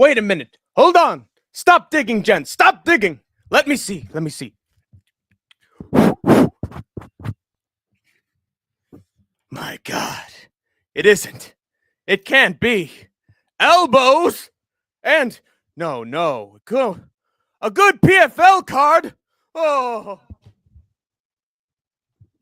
Wait a minute. Hold on. Stop digging, gents. Stop digging. Let me see. My God. It isn't. It can't be. Elbows? And no. A good PFL card? Oh.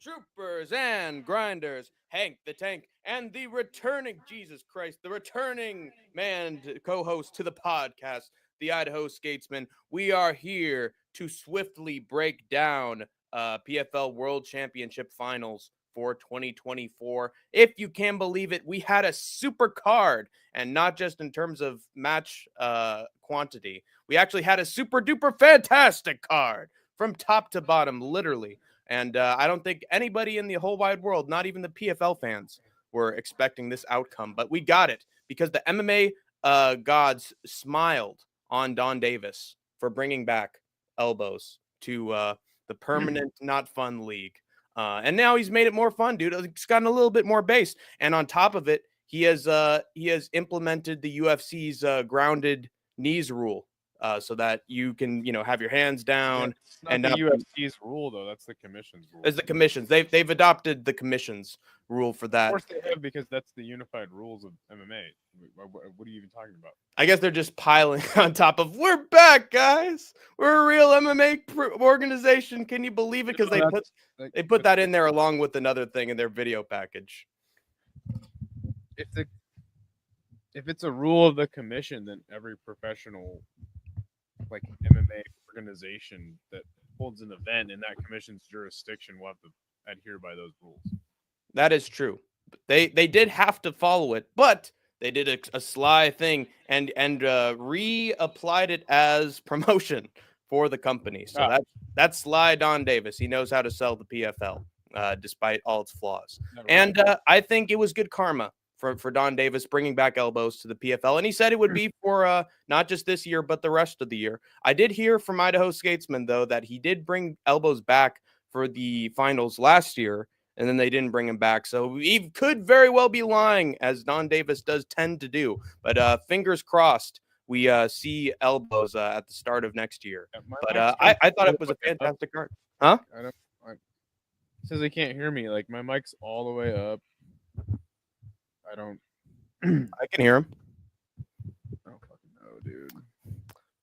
Troopers and grinders, Hank the Tank, and the returning, Jesus Christ, the returning man, co-host to the podcast, the Idaho Skatesman. We are here to swiftly break down PFL World Championship Finals for 2024. If you can believe it, we had a super card, and not just in terms of match quantity. We actually had a super duper fantastic card from top to bottom, literally. And I don't think anybody in the whole wide world, not even the PFL fans, were expecting this outcome. But we got it because the MMA gods smiled on Donn Davis for bringing back elbows to the permanent, not fun league. And now he's made it more fun, dude. It's gotten a little bit more base. And on top of it, he has implemented the UFC's grounded knees rule. So that you can, have your hands down. Yeah, it's not the UFC's rule, though. That's the commission's rule. It's the commissions. They've adopted the commission's rule for that. Of course they have, because that's the unified rules of MMA. What are you even talking about? I guess they're just piling on top of, we're back, guys. We're a real MMA organization. Can you believe it? Because they put that in there along with another thing in their video package. If it's a rule of the commission, then every professional MMA organization that holds an event in that commission's jurisdiction will have to adhere by those rules. That is true. They did have to follow it, but they did a sly thing and reapplied it as promotion for the company. So that's sly Donn Davis. He knows how to sell the PFL despite all its flaws. And I think it was good karma for Donn Davis bringing back elbows to the PFL. And he said it would be for not just this year, but the rest of the year. I did hear from Idaho Skatesman, though, that he did bring elbows back for the finals last year, and then they didn't bring him back. So he could very well be lying, as Donn Davis does tend to do. But fingers crossed, we see elbows at the start of next year. But I thought it was a fantastic card. Huh? It says they can't hear me. Like, my mic's all the way up. I can hear him. I don't fucking know, dude.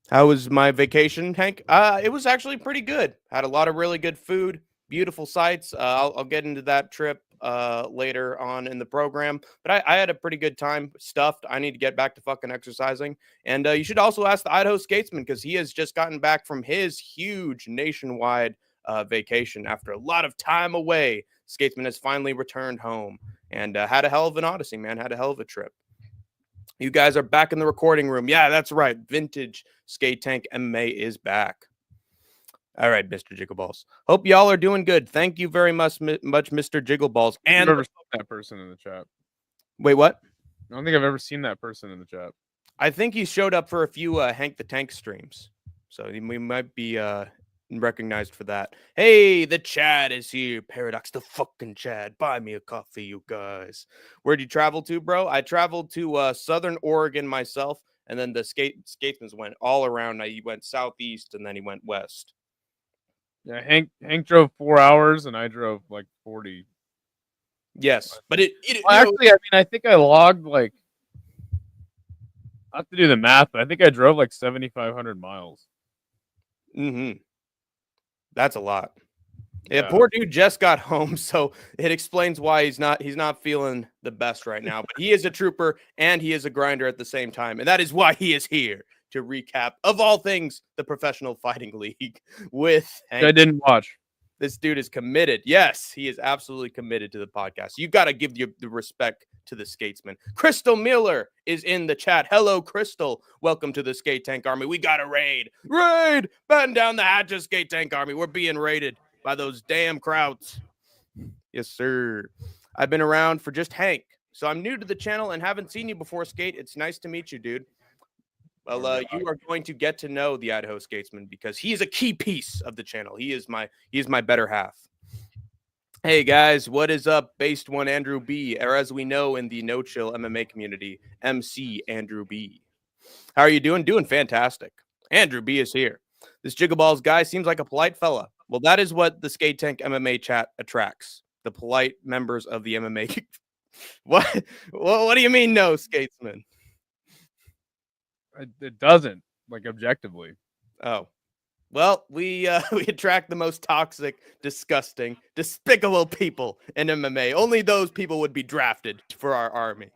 How was my vacation, Hank? It was actually pretty good. Had a lot of really good food, beautiful sights. I'll get into that trip later on in the program. But I had a pretty good time. Stuffed. I need to get back to fucking exercising. And you should also ask the Idaho Skatesman, because he has just gotten back from his huge nationwide vacation after a lot of time away. Skatesman has finally returned home and had a hell of an odyssey, man. Had a hell of a trip. You guys are back in the recording room. Yeah, that's right. Vintage Skate Tank MMA is back. All right, Mr. Jiggleballs. Hope y'all are doing good. Thank you very much, Mr. Jiggleballs. And I've never seen that person in the chat. Wait, what? I don't think I've ever seen that person in the chat. I think he showed up for a few Hank the Tank streams. So we might be recognized for that. Hey, the Chad is here. Paradox the fucking Chad. Buy me a coffee, you guys. Where'd you travel to, bro? I traveled to Southern Oregon myself, and then the skatesmen went all around. He went southeast, and then he went west. Yeah, Hank drove 4 hours, and I drove like 40. Yes, but actually, I think I logged I have to do the math, but I think I drove like 7,500 miles. Mm-hmm. That's a lot. Yeah, poor dude just got home, so it explains why he's not feeling the best right now. But he is a trooper and he is a grinder at the same time, and that is why he is here to recap, of all things, the Professional Fighting League with Hank. I didn't watch. This dude is committed. Yes, he is absolutely committed to the podcast. You got to give the respect to the skatesman. Crystal Miller is in the chat. Hello, Crystal. Welcome to the Skate Tank Army. We got a raid. Raid! Batten down the hatches, Skate Tank Army. We're being raided by those damn crowds. Yes, sir. I've been around for just Hank, so I'm new to the channel and haven't seen you before, Skate. It's nice to meet you, dude. Well, you are going to get to know the Idaho Skatesman because he is a key piece of the channel. He is my better half. Hey guys, what is up? Based One Andrew B, or as we know in the No Chill MMA community, MC Andrew B. How are you doing? Doing fantastic. Andrew B is here. This Jiggleballs guy seems like a polite fella. Well, that is what the Skate Tank MMA chat attracts. The polite members of the MMA. What? What do you mean, no, Skatesman? It doesn't, like, objectively. Oh. Well, we we attract the most toxic, disgusting, despicable people in MMA. Only those people would be drafted for our army.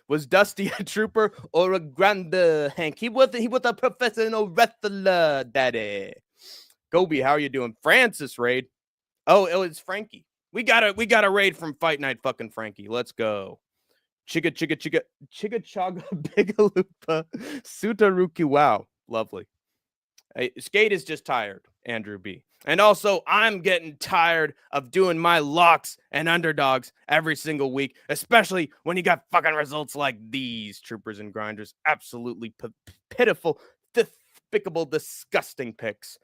Was Dusty a trooper or a grande Hank? He was a professional wrestler, daddy. Gobi, how are you doing? Francis raid. Oh, it was Frankie. We got a raid from Fight Night fucking Frankie. Let's go. Chiga chaga bigalupa sutaruki. Wow. Lovely. Hey, Skate is just tired, Andrew B. And also, I'm getting tired of doing my locks and underdogs every single week, especially when you got fucking results like these, troopers and grinders. Absolutely pitiful, despicable, disgusting picks,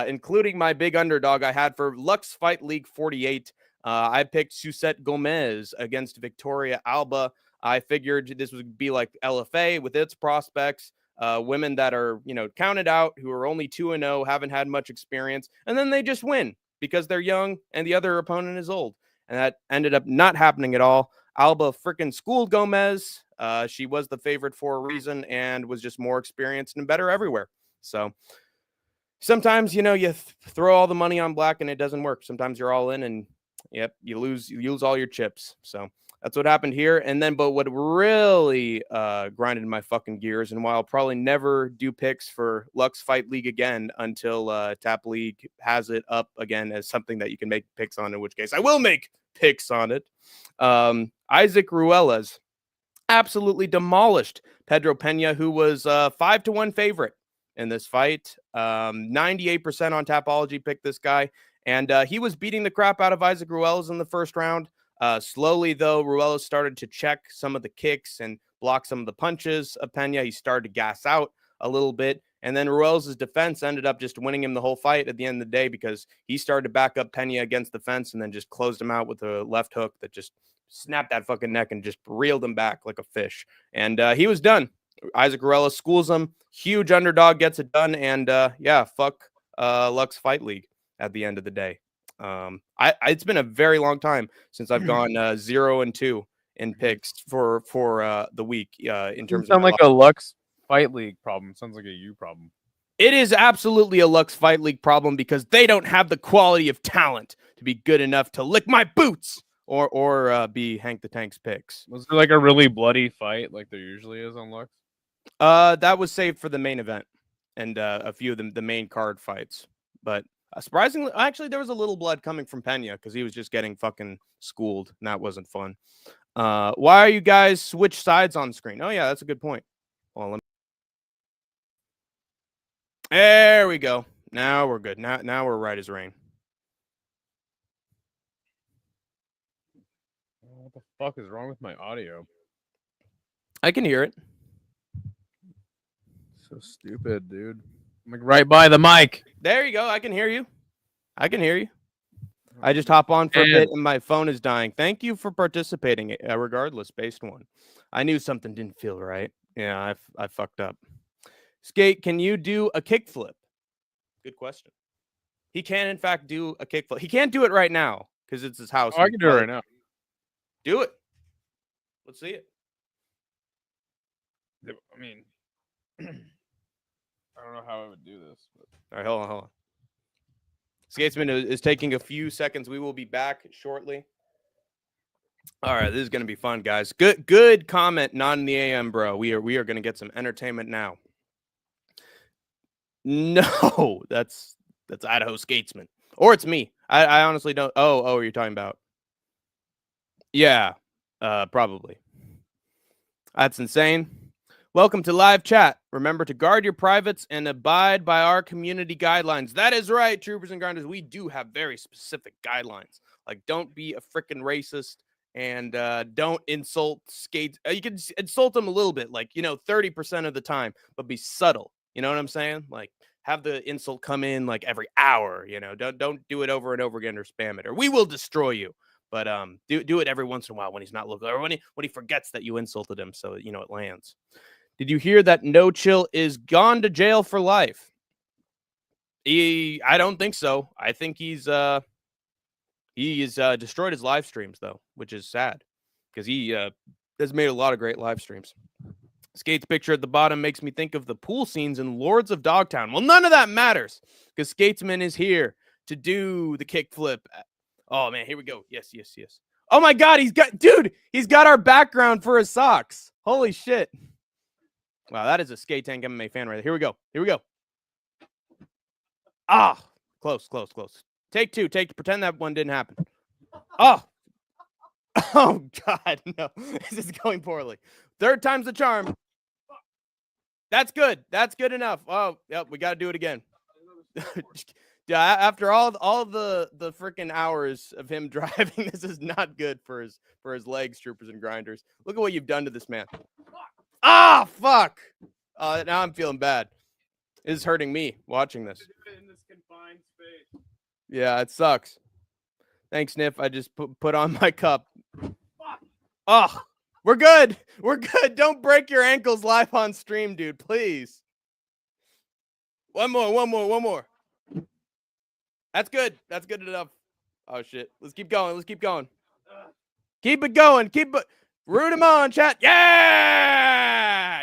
including my big underdog I had for Lux Fight League 48. I picked Suzette Gomez against Victoria Alba. I figured this would be like LFA with its prospects. Women that are, counted out, who are only 2-0, haven't had much experience, and then they just win because they're young and the other opponent is old. And that ended up not happening at all. Alba freaking schooled Gomez. She was the favorite for a reason and was just more experienced and better everywhere. So sometimes, you throw all the money on black and it doesn't work. Sometimes you're all in and yep, you lose all your chips. So that's what happened here. And then, but what really grinded my fucking gears, and while I'll probably never do picks for Lux Fight League again until Tap League has it up again as something that you can make picks on, in which case I will make picks on it. Isaac Ruelas absolutely demolished Pedro Pena, who was 5-1 favorite in this fight. 98% on Tapology picked this guy, and he was beating the crap out of Isaac Ruelas in the first round. Slowly, though, Ruelas started to check some of the kicks and block some of the punches of Pena. He started to gas out a little bit. And then Ruelas' defense ended up just winning him the whole fight at the end of the day because he started to back up Pena against the fence and then just closed him out with a left hook that just snapped that fucking neck and just reeled him back like a fish. And he was done. Isaac Ruelas schools him. Huge underdog gets it done. And fuck Lux Fight League at the end of the day. It's been a very long time since I've gone 0-2 in picks for the week. In terms sound of like a Lux Fight League problem. Sounds like a you problem. It is absolutely a Lux Fight League problem because they don't have the quality of talent to be good enough to lick my boots or be Hank the Tank's picks. Was there like a really bloody fight like there usually is on Lux? That was saved for the main event and a few of the main card fights, but. Surprisingly, actually, there was a little blood coming from Pena because he was just getting fucking schooled, and that wasn't fun. Why are you guys switch sides on screen? Oh, yeah, that's a good point. Well, there we go. Now we're good. Now we're right as rain. What the fuck is wrong with my audio? I can hear it. So stupid, dude. I'm like right by the mic. There you go. I can hear you. I just hop on for a bit and my phone is dying. Thank you for participating, regardless, based one. I knew something didn't feel right. Yeah, I fucked up. Skate, can you do a kickflip? Good question. He can, in fact, do a kickflip. He can't do it right now because it's his house. Oh, I can do it right now. Do it. Let's see it. I mean... I don't know how I would do this. But... All right, hold on. Skatesman is taking a few seconds. We will be back shortly. All right, this is going to be fun, guys. Good comment, not in the AM, bro. We are going to get some entertainment now. No, that's Idaho Skatesman. Or it's me. I honestly don't. Oh, you're talking about. Yeah, probably. That's insane. Welcome to live chat. Remember to guard your privates and abide by our community guidelines. That is right, troopers and grinders. We do have very specific guidelines. Like, don't be a freaking racist and don't insult skates. You can insult them a little bit, like, 30% of the time, but be subtle. You know what I'm saying? Like, have the insult come in like every hour. Don't do it over and over again or spam it, or we will destroy you. But do it every once in a while when he's not looking, or when he forgets that you insulted him, so it lands. Did you hear that No Chill is gone to jail for life? I don't think so. I think he's destroyed his live streams though, which is sad because he has made a lot of great live streams. Skate's picture at the bottom makes me think of the pool scenes in Lords of Dogtown. Well, none of that matters because Skatesman is here to do the kickflip. Oh man, here we go. Yes. Oh my God, he's got our background for his socks. Holy shit. Wow, that is a Skate Tank MMA fan right there. Here we go. Ah, close. Take two. Pretend that one didn't happen. Oh God, no. This is going poorly. Third time's the charm. That's good. That's good enough. Oh, yep, we got to do it again. Yeah, after all the freaking hours of him driving, this is not good for his legs, troopers and grinders. Look at what you've done to this man. Ah, fuck. Now I'm feeling bad. This is hurting me watching this. In this confined space. Yeah, it sucks. Thanks, Niff. I just put on my cup. Oh, we're good. Don't break your ankles live on stream, dude, please. One more. That's good. That's good enough. Oh, shit. Let's keep going. Keep it going. Root him on, chat. Yeah!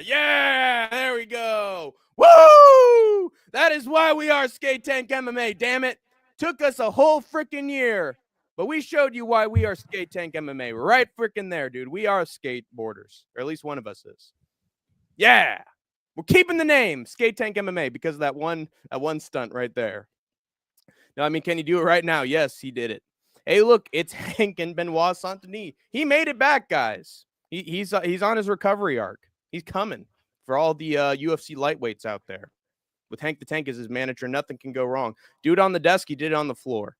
There we go. Woo! That is why we are Skate Tank MMA, damn it. Took us a whole freaking year. But we showed you why we are Skate Tank MMA. Right freaking there, dude. We are skateboarders. Or at least one of us is. Yeah. We're keeping the name Skate Tank MMA because of that one stunt right there. No, I mean, can you do it right now? Yes, he did it. Hey, look, it's Hank and Benoit Saint-Denis. He made it back, guys. He's on his recovery arc. He's coming for all the UFC lightweights out there. With Hank the Tank as his manager, nothing can go wrong. Do it on the desk. He did it on the floor.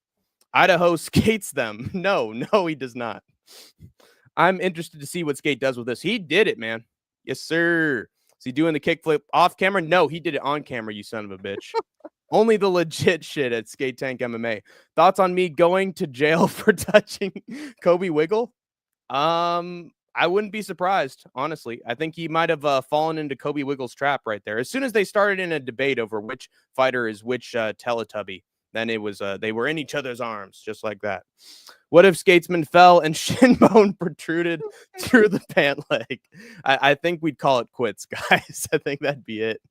Idaho skates them. No, he does not. I'm interested to see what Skate does with this. He did it, man. Yes, sir. Is he doing the kickflip off camera? No, he did it on camera, you son of a bitch. Only the legit shit at Skate Tank MMA. Thoughts on me going to jail for touching Kobe Wiggle? I wouldn't be surprised, honestly. I think he might have fallen into Kobe Wiggle's trap right there. As soon as they started in a debate over which fighter is which Teletubby, then it was they were in each other's arms, just like that. What if Skatesman fell and shin bone protruded through the pant leg? I think we'd call it quits, guys. I think that'd be it.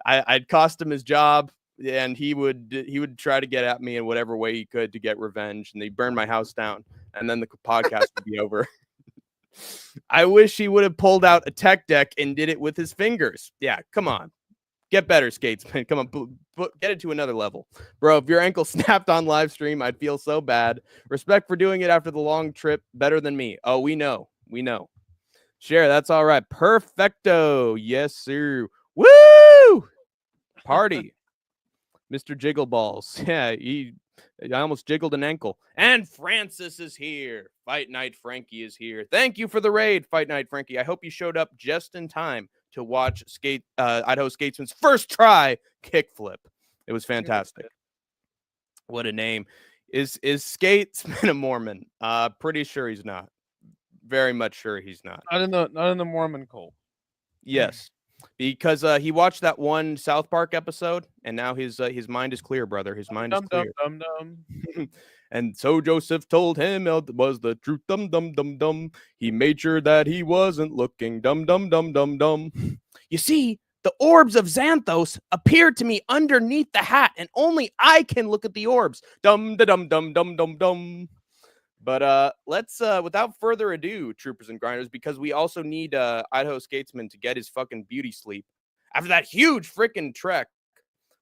I'd cost him his job, and he would try to get at me in whatever way he could to get revenge, and they burn my house down, and then the podcast would be over. I wish he would have pulled out a tech deck and did it with his fingers. Yeah, come on. Get better, Skatesman. Come on, get it to another level. Bro, if your ankle snapped on live stream, I'd feel so bad. Respect for doing it after the long trip. Better than me. Oh, we know. Share, that's all right. Perfecto. Yes, sir. Woo! Party. Mr. Jiggleballs. Yeah, I almost jiggled an ankle. And Francis is here. Fight Night Frankie is here. Thank you for the raid, Fight Night Frankie. I hope you showed up just in time to watch Idaho Skatesman's first try kickflip. It was fantastic. What a name. Is Skatesman a Mormon? Pretty sure he's not. Very much sure he's not. Not in the Mormon cult. Yes. Because he watched that one South Park episode, and now his mind is clear, brother. His mind is clear. And so Joseph told him it was the truth. Dum dum dum dum. He made sure that he wasn't looking. Dum dum dum dum dum. You see, the orbs of Xanthos appeared to me underneath the hat, and only I can look at the orbs. Dum da dum dum dum dum dum. But let's without further ado, troopers and grinders, because we also need Idaho Skatesman to get his fucking beauty sleep after that huge freaking trek.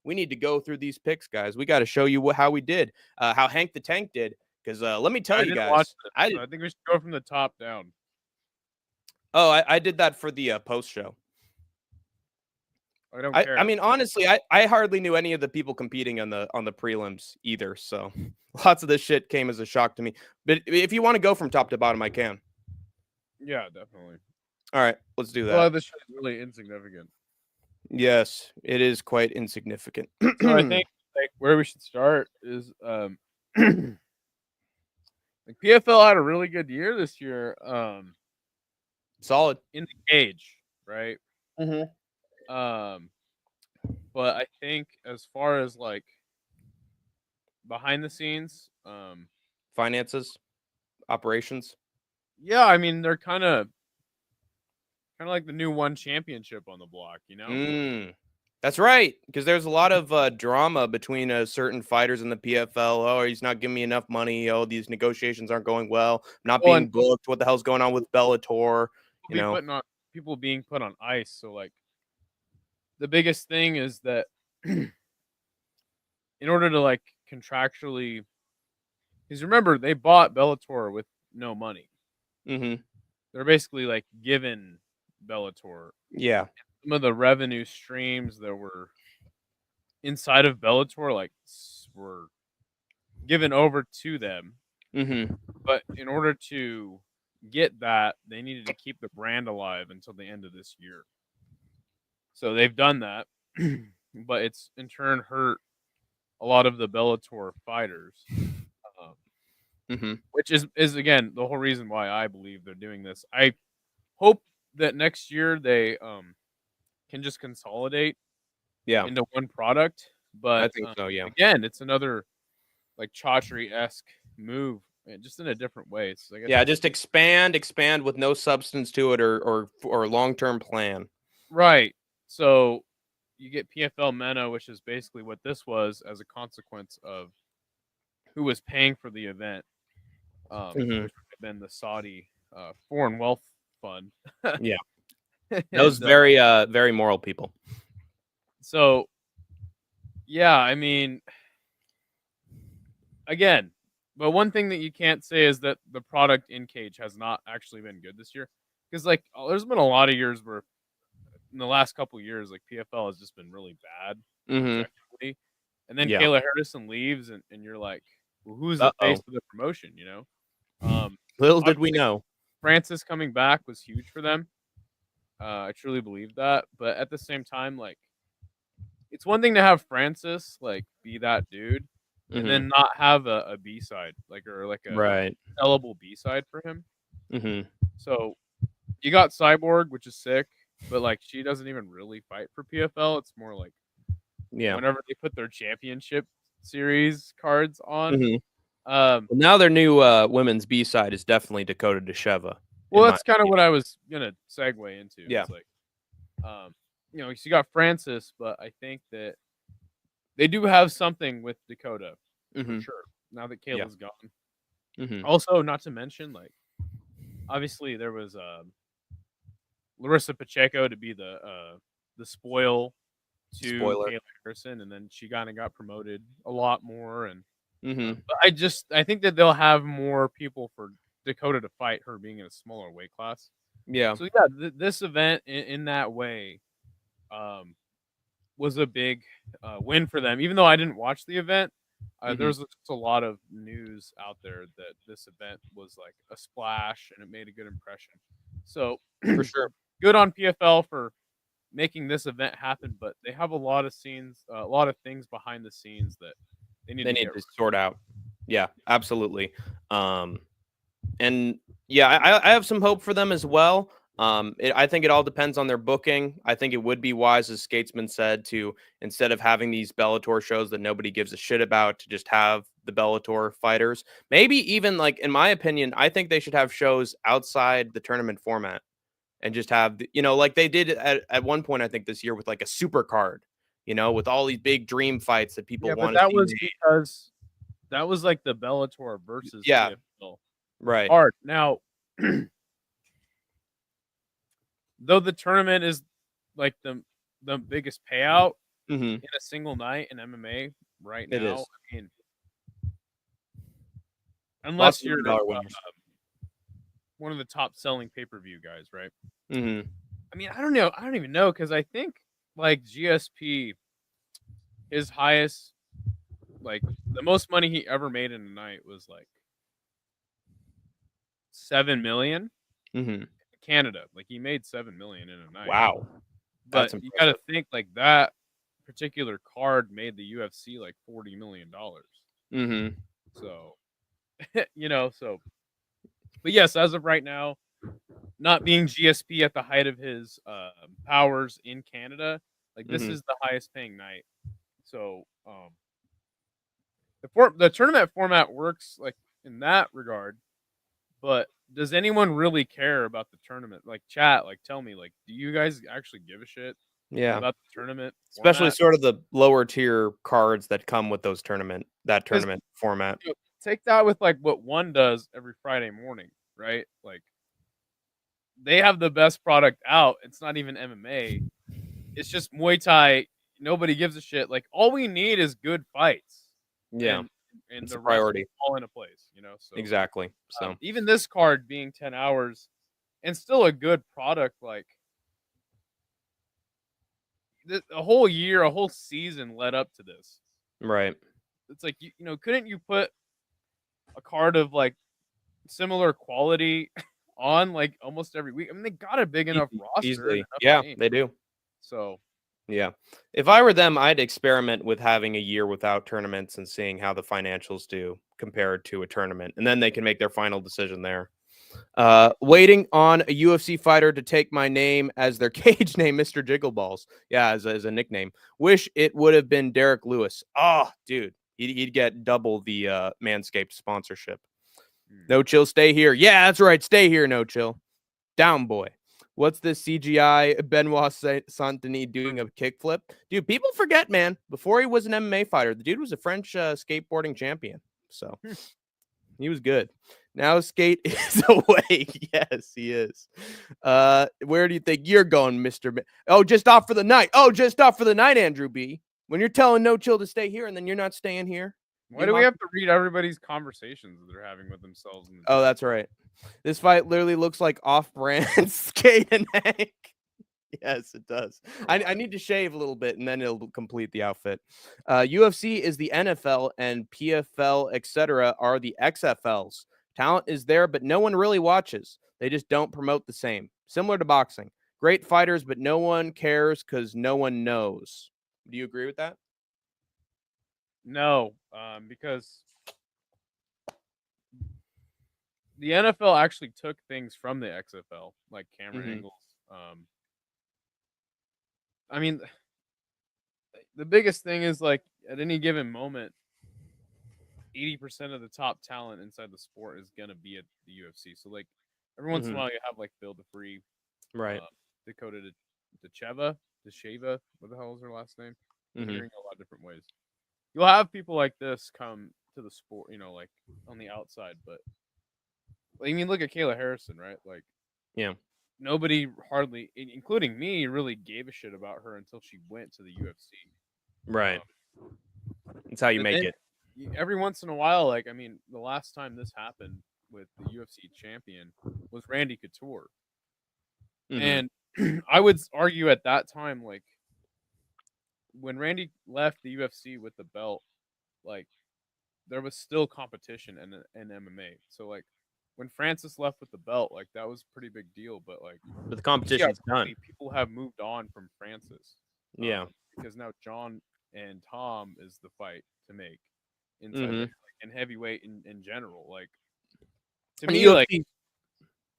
We need to go through these picks, guys. We got to show you how we did, how Hank the Tank did. Because let me tell you guys, I think we should go from the top down. Oh, I did that for the post show. I don't care. I mean, honestly, I hardly knew any of the people competing on the prelims either. So lots of this shit came as a shock to me. But if you want to go from top to bottom, I can. Yeah, definitely. All right, let's do that. Well, this shit is really insignificant. Yes, it is quite insignificant. So I think where we should start is PFL had a really good year this year. Solid in the cage, right? But I think as far as like behind the scenes, Finances, operations. yeah, I mean they're kind of like the new one championship on the block, you know? That's right, because there's a lot of drama between certain fighters in the PFL. Oh, he's not giving me enough money. Oh, these negotiations aren't going well. I'm not Well, and being booked. What the hell's going on with Bellator? You be know. putting on people being put on ice. So like the biggest thing is that in order to like contractually, because remember they bought Bellator with no money. Mm-hmm. They're basically like given Bellator Yeah. some of the revenue streams that were inside of Bellator, like were given over to them. Mm-hmm. But in order to get that, they needed to keep the brand alive until the end of this year. So they've done that, but it's in turn hurt a lot of the Bellator fighters, Mm-hmm. which is again the whole reason why I believe they're doing this. I hope that next year they can just consolidate Yeah. into one product. I But think so. Yeah. again, it's another like Chaudhry-esque move, just in a different way. So I guess Yeah. Just expand with no substance to it or long-term plan. right. So you get PFL Mena, which is basically what this was as a consequence of who was paying for the event, which would have been the Saudi Foreign Wealth Fund. Yeah. Those And very moral people. so, yeah, I mean, again, but one thing that you can't say is that the product in cage has not actually been good this year, because like there's been a lot of years where in the last couple years, like PFL has just been really bad Mm-hmm. objectively, and then Yeah. Kayla Harrison leaves, and you're like, well, who's the Uh-oh. face of the promotion? You know, Little did we obviously know. Francis coming back was huge for them. I truly believe that, but at the same time, like it's one thing to have Francis like be that dude, and Mm-hmm. then not have a B side like or like a Right. sellable B side for him. Mm-hmm. So you got Cyborg, which is sick, but like she doesn't even really fight for PFL. It's more like Yeah. whenever they put their championship series cards on. Mm-hmm. Um, Well, now their new women's B side is definitely Dakota Desheva. well, that's kind of what I was gonna segue into. Yeah. It's like, you know, you got Francis, but I think that they do have something with Dakota for Mm-hmm. sure. Now that Yeah. Kayla's gone. Mm-hmm. Also, not to mention, like, obviously there was Larissa Pacheco to be the spoil to Spoiler. Kayla Harrison, and then she kind of got promoted a lot more. And Mm-hmm. but I think that they'll have more people for Dakota to fight her being in a smaller weight class. Yeah. So yeah, this event in that way was a big win for them. Even though I didn't watch the event, there's just a lot of news out there that this event was like a splash and it made a good impression. So For sure. good on PFL for making this event happen, but they have a lot of scenes, a lot of things behind the scenes that they need They to need get to sort out. Yeah, absolutely. And yeah, I have some hope for them as well. I think it all depends on their booking. I think it would be wise, as Skatesman said, to instead of having these Bellator shows that nobody gives a shit about, to just have the Bellator fighters. Maybe even like, in my opinion, I think they should have shows outside the tournament format and just have, like they did at one point, I think this year with like a super card, with all these big dream fights that people Yeah, but want to that see. was because that was like the Bellator versus Yeah. PFL Right. card. Now, though the tournament is like the biggest payout Mm-hmm. in a single night in MMA right It now, is. I mean, Lots unless of you're $1 winners. one of the top selling pay-per-view guys, right? Mm-hmm. I mean, I don't know. I don't even know because I think like GSP, his highest, like the most money he ever made in a night was like 7 million. Mm-hmm. Canada, like he made 7 million in a night. Wow. But That's you got to impressive. think like that particular card made the UFC like $40 million. Mm-hmm. So, so, but yes, as of right now, not being GSP at the height of his powers in Canada, like this Mhm. is the highest paying night. So the tournament format works like in that regard, but does anyone really care about the tournament? Like chat, like tell me, like do you guys actually give a shit Yeah. about the tournament Especially format? sort of the lower tier cards that come with those that Because tournament format. take that with like what one does every Friday morning, right? Like they have the best product out. It's not even MMA. It's just Muay Thai. Nobody gives a shit. Like all we need is good fights, Yeah, and it's a the rest will priority. fall into place. So Exactly. So, even this card being 10 hours and still a good product, like a whole year, a whole season led up to this. right. It's like couldn't you put a card of like similar quality on like almost every week? I mean, they got a big enough roster and Easily. enough Yeah, names. they do. So Yeah. If I were them, I'd experiment with having a year without tournaments and seeing how the financials do compared to a tournament. And then they can make their final decision there. Waiting on a UFC fighter to take my name as their cage name, Mr. Jiggleballs. Yeah, as a nickname. Wish it would have been Derek Lewis. Oh, dude. He'd get double the Manscaped sponsorship. No chill, stay here. Yeah, that's right. Stay here, no chill. Down boy. What's this CGI Benoit Saint Denis doing a kickflip? Dude, people forget, man. Before he was an MMA fighter, the dude was a French skateboarding champion. So he was good. Now Skate is awake. Yes, he is. Where do you think you're going, Mr. Oh, just off for the night. Oh, just off for the night, Andrew B. When you're telling No Chill to stay here and then you're not staying here. why do we have to read everybody's conversations that they're having with themselves in the Oh, chat? that's right. This fight literally looks like off-brand Skate and Hank. Yes, it does. I need to shave a little bit and then it'll complete the outfit. UFC is the NFL and PFL, etc., are the XFLs. Talent is there, but no one really watches. They just don't promote the same. Similar to boxing. Great fighters, but no one cares because no one knows. Do you agree with that? No, because the NFL actually took things from the XFL, like camera Mm-hmm. angles. I mean, the biggest thing is like at any given moment, 80% of the top talent inside the sport is gonna be at the UFC. So like every once in a Mm-hmm. while, you have like Bill DeFree, Right. Dakota Decheva, what the hell is her last name? I'm Mm-hmm. hearing a lot of different ways. You'll have people like this come to the sport, like on the outside, but I mean, look at Kayla Harrison, right? Like Yeah. nobody hardly, including me, really gave a shit about her until she went to the UFC. Right. That's how you But make then it. every once in a while, like I mean, the last time this happened with the UFC champion was Randy Couture, Mm-hmm. and I would argue at that time, like when Randy left the UFC with the belt, like there was still competition in MMA. So like when Francis left with the belt, like that was a pretty big deal. But like But the you see how competition's done. quickly people have moved on from Francis, Yeah. because now John and Tom is the fight to make inside the Mm-hmm. like, and heavyweight in general. Like to And me, like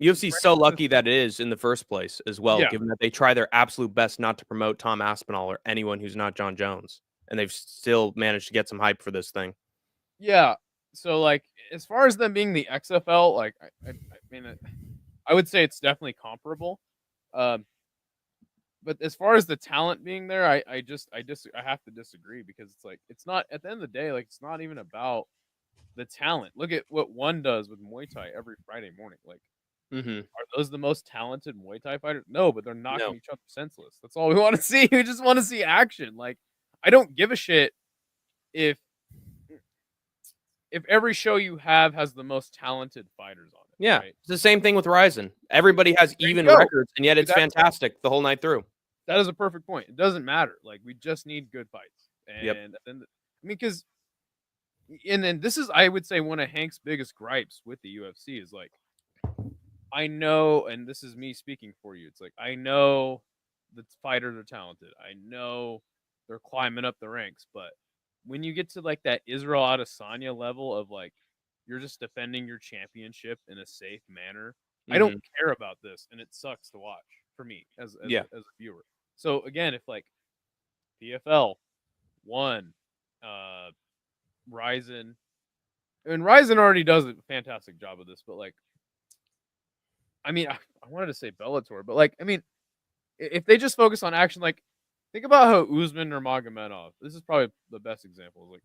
UFC's so Francis, lucky that it is in the first place as well, yeah, given that they try their absolute best not to promote Tom Aspinall or anyone who's not John Jones, and they've still managed to get some hype for this thing. yeah. So like as far as them being the XFL, like I mean, I would say it's definitely comparable. Um, but as far as the talent being there, I have to disagree because it's like it's not at the end of the day, like it's not even about the talent. Look at what one does with Muay Thai every Friday morning. Like, Mm-hmm. are those the most talented Muay Thai fighters? No, but they're knocking No. each other senseless. That's all we want to see. We just want to see action. Like, I don't give a shit if every show you have has the most talented fighters on it, Yeah, right? it's the same thing with Ryzen. Everybody has There you even go. records, and yet it's fantastic the whole night through. That is a perfect point. It doesn't matter. Like, we just need good fights. Yep. And then, I mean, because and then this is I would say one of Hank's biggest gripes with the UFC is like I know, and this is me speaking for you. It's like I know the fighters are talented. I know they're climbing up the ranks, but when you get to like that Israel Adesanya level of like you're just defending your championship in a safe manner, I don't care about this, and it sucks to watch for me as a viewer. So again, if like PFL won, Ryzen, and Ryzen already does a fantastic job of this, but like, I mean, I wanted to say Bellator, but like, I mean, if they just focus on action, like, think about how Usman Nurmagomedov. This is probably the best example. Like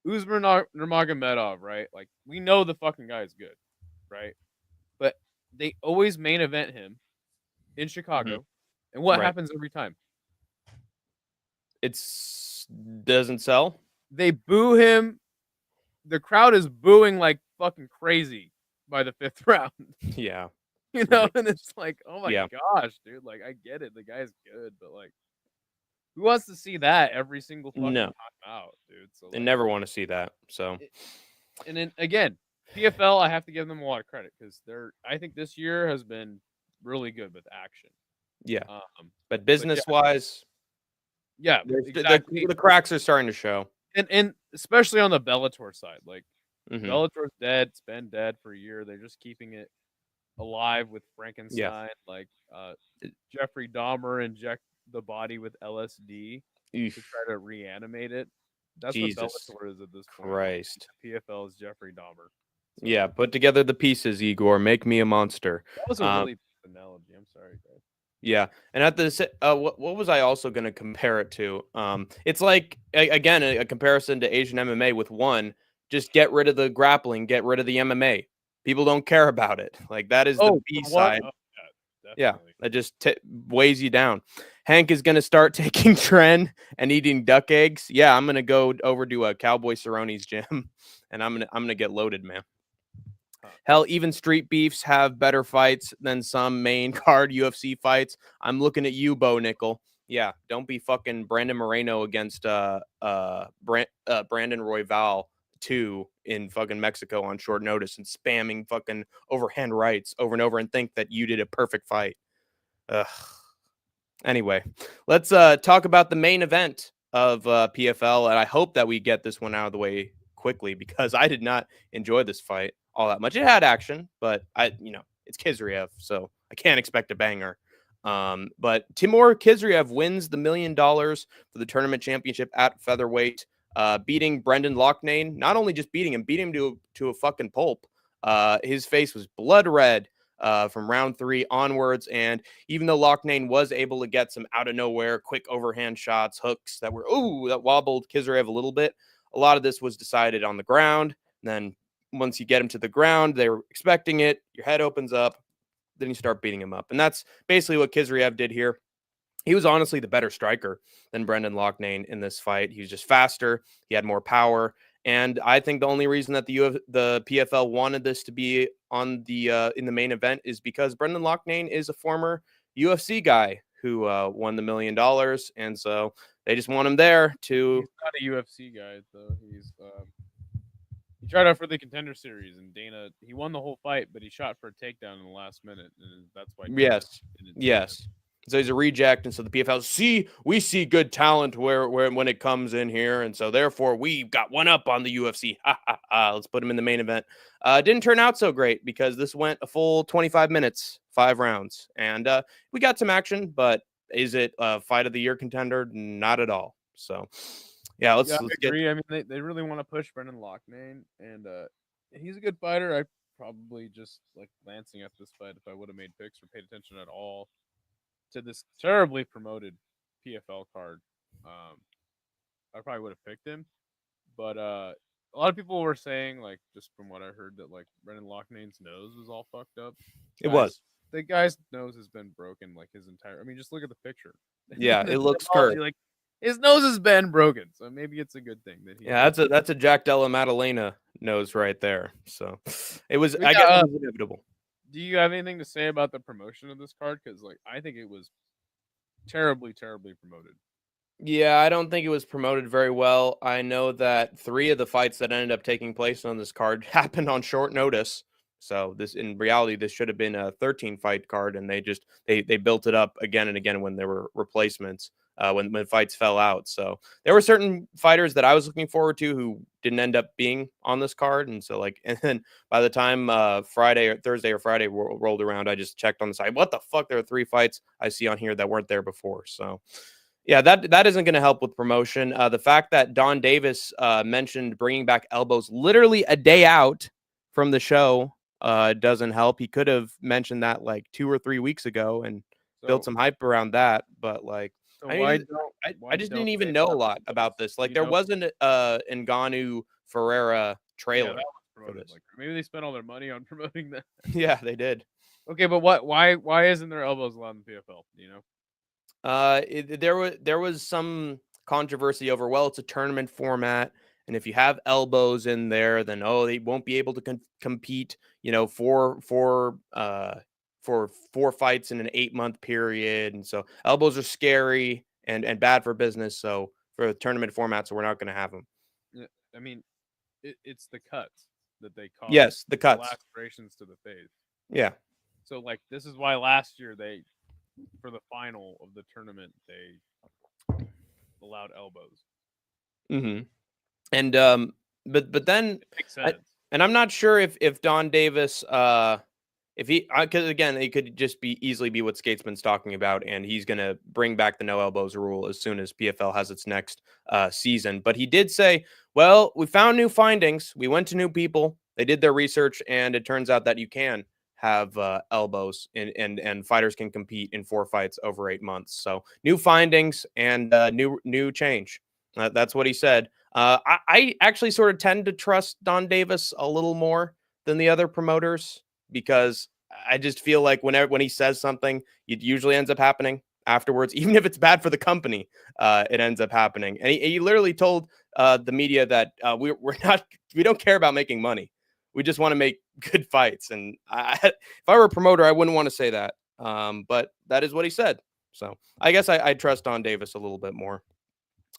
Usman Nurmagomedov, right? Like we know the fucking guy is good, right? But they always main event him in Chicago, and what happens every time? It's doesn't sell. They boo him. The crowd is booing like fucking crazy by the 5th round. Yeah. You know, and it's like, oh my Yeah. gosh, dude. Like, I get it. The guy's good, but like, who wants to see that every single fucking time out, dude? So I like, never want to see that. So, and then again, PFL, I have to give them a lot of credit because I think this year has been really good with action. Yeah. But business wise, exactly. The cracks are starting to show. And especially on the Bellator side, like Bellator's dead. It's been dead for a year. They're just keeping it alive with Frankenstein. Like Jeffrey Dahmer inject the body with LSD to try to reanimate it. That's what Bellator is at this point. Christ. PFL is Jeffrey Dahmer. So, yeah, put together the pieces, Igor. Make me a monster. That was a really bad analogy. I'm sorry, guys. Yeah, and at the what was I also going to compare it to? It's like again a comparison to Asian MMA with one. Just get rid of the grappling, get rid of the MMA. People don't care about it. Like that is the B side. Oh, yeah, that just weighs you down. Hank is going to start taking Tren and eating duck eggs. Yeah, I'm going to go over to a Cowboy Cerrone's gym, and I'm gonna get loaded, man. Hell, even street beefs have better fights than some main card UFC fights. I'm looking at you, Bo Nickel. Yeah, don't be fucking Brandon Moreno against Brandon Royval 2 in fucking Mexico on short notice and spamming fucking overhand rights over and over and think that you did a perfect fight. Ugh. Anyway, let's talk about the main event of PFL, and I hope that we get this one out of the way quickly because I did not enjoy this fight all that much. It had action, but it's Khizriev, so I can't expect a banger. But Timur Khizriev wins the $1 million for the tournament championship at featherweight, beating Brendan Loughnane. Not only just beating him to a fucking pulp. His face was blood red from round 3 onwards, and even though Loughnane was able to get some out of nowhere quick overhand shots, hooks that wobbled Khizriev a little bit, a lot of this was decided on the ground. And then once you get him to the ground, they were expecting it. Your head opens up. Then you start beating him up. And that's basically what Khizriev did here. He was honestly the better striker than Brendan Loughnane in this fight. He was just faster. He had more power. And I think the only reason that the PFL wanted this to be on the in the main event is because Brendan Loughnane is a former UFC guy who won the $1 million. And so they just want him there to... He's not a UFC guy, though. He tried out for the Contender Series, and Dana, he won the whole fight, but he shot for a takedown in the last minute, and that's why. Yes. So he's a reject, and so the PFL we see good talent where when it comes in here, and so therefore we got one up on the UFC. Let's put him in the main event. Didn't turn out so great because this went a full 25 minutes, 5 rounds, and we got some action. But is it a fight of the year contender? Not at all. So. Yeah, let's agree. I mean, they really want to push Brendan Loughnane, and he's a good fighter. I probably just like glancing at this fight if I would have made picks or paid attention at all to this terribly promoted PFL card. I probably would have picked him, but a lot of people were saying, like, just from what I heard, that like Brendan Loughnane's nose was all fucked up. It was. The guy's nose has been broken like his entire. I mean, just look at the picture. Yeah, it looks curved. Like, his nose has been broken, so maybe it's a good thing that he. Yeah, that's a Jack Della Maddalena nose right there. So it was. I guess it was inevitable. Do you have anything to say about the promotion of this card? Because like I think it was terribly, terribly promoted. Yeah, I don't think it was promoted very well. I know that 3 of the fights that ended up taking place on this card happened on short notice. So this, in reality, this should have been a 13 fight card, and they built it up again and again when there were replacements. when fights fell out. So there were certain fighters that I was looking forward to who didn't end up being on this card. And so and then by the time Thursday or Friday rolled around, I just checked on the side. What the fuck? There are 3 fights I see on here that weren't there before. So yeah, that isn't going to help with promotion. The fact that Donn Davis mentioned bringing back elbows literally a day out from the show doesn't help. He could have mentioned that like 2 or 3 weeks ago and built some hype around that. But like, So I just didn't even know a lot about this. Like, there wasn't Ngannou Ferreira trailer. Yeah, that was promoted. Like, maybe they spent all their money on promoting that. Yeah, they did. Okay, but why isn't there elbows allowed in PFL? Do you know? There was some controversy over, well, it's a tournament format, and if you have elbows in there, then they won't be able to compete, for 4 fights in an 8-month period, and so elbows are scary and bad for business. So for the tournament format, so we're not going to have them. Yeah, I mean, it's the cuts that they cause. Yes, the cuts. Lacerations to the face. Yeah. So like, this is why last year for the final of the tournament, they allowed elbows. Mm-hmm. And but then it makes sense. And I'm not sure if Donn Davis if he, because again, it could just easily be what Skatesman's talking about, and he's going to bring back the no elbows rule as soon as PFL has its next season. But he did say, well, we found new findings. We went to new people. They did their research, and it turns out that you can have elbows and fighters can compete in 4 fights over 8 months. So new findings and new change. That's what he said. I actually sort of tend to trust Donn Davis a little more than the other promoters, because I just feel like when he says something, it usually ends up happening afterwards. Even if it's bad for the company, it ends up happening. And he literally told the media that we don't care about making money. We just want to make good fights. And if I were a promoter, I wouldn't want to say that. But that is what he said. So I guess I trust Donn Davis a little bit more.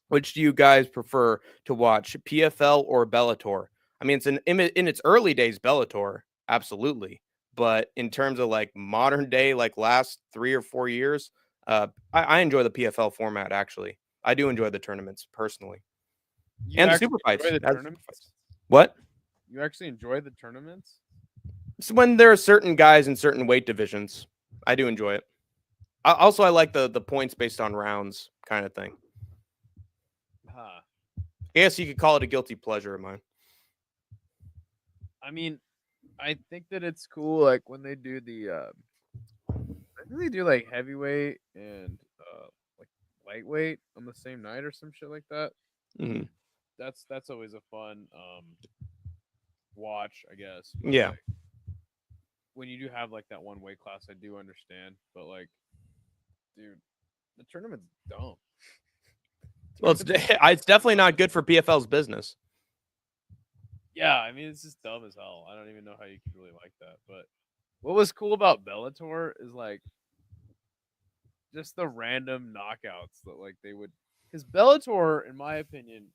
Which do you guys prefer to watch, PFL or Bellator? I mean, it's in its early days, Bellator, absolutely. But in terms of like modern day, like last 3 or 4 years, I enjoy the PFL format. Actually, I do enjoy the tournaments personally, and the super fights. What? You actually enjoy the tournaments? It's when there are certain guys in certain weight divisions. I do enjoy it. Also, I like the points based on rounds kind of thing. I guess you could call it a guilty pleasure of mine. I mean, I think that it's cool, like when they do I think they do like heavyweight and like lightweight on the same night or some shit like that. Mm-hmm. That's always a fun watch, I guess. But yeah. Like, when you do have like that one weight class, I do understand, but like, dude, the tournament's dumb. Well, it's definitely not good for PFL's business. Yeah, I mean, it's just dumb as hell. I don't even know how you could really like that. But what was cool about Bellator is like just the random knockouts that like they would, because Bellator, in my opinion,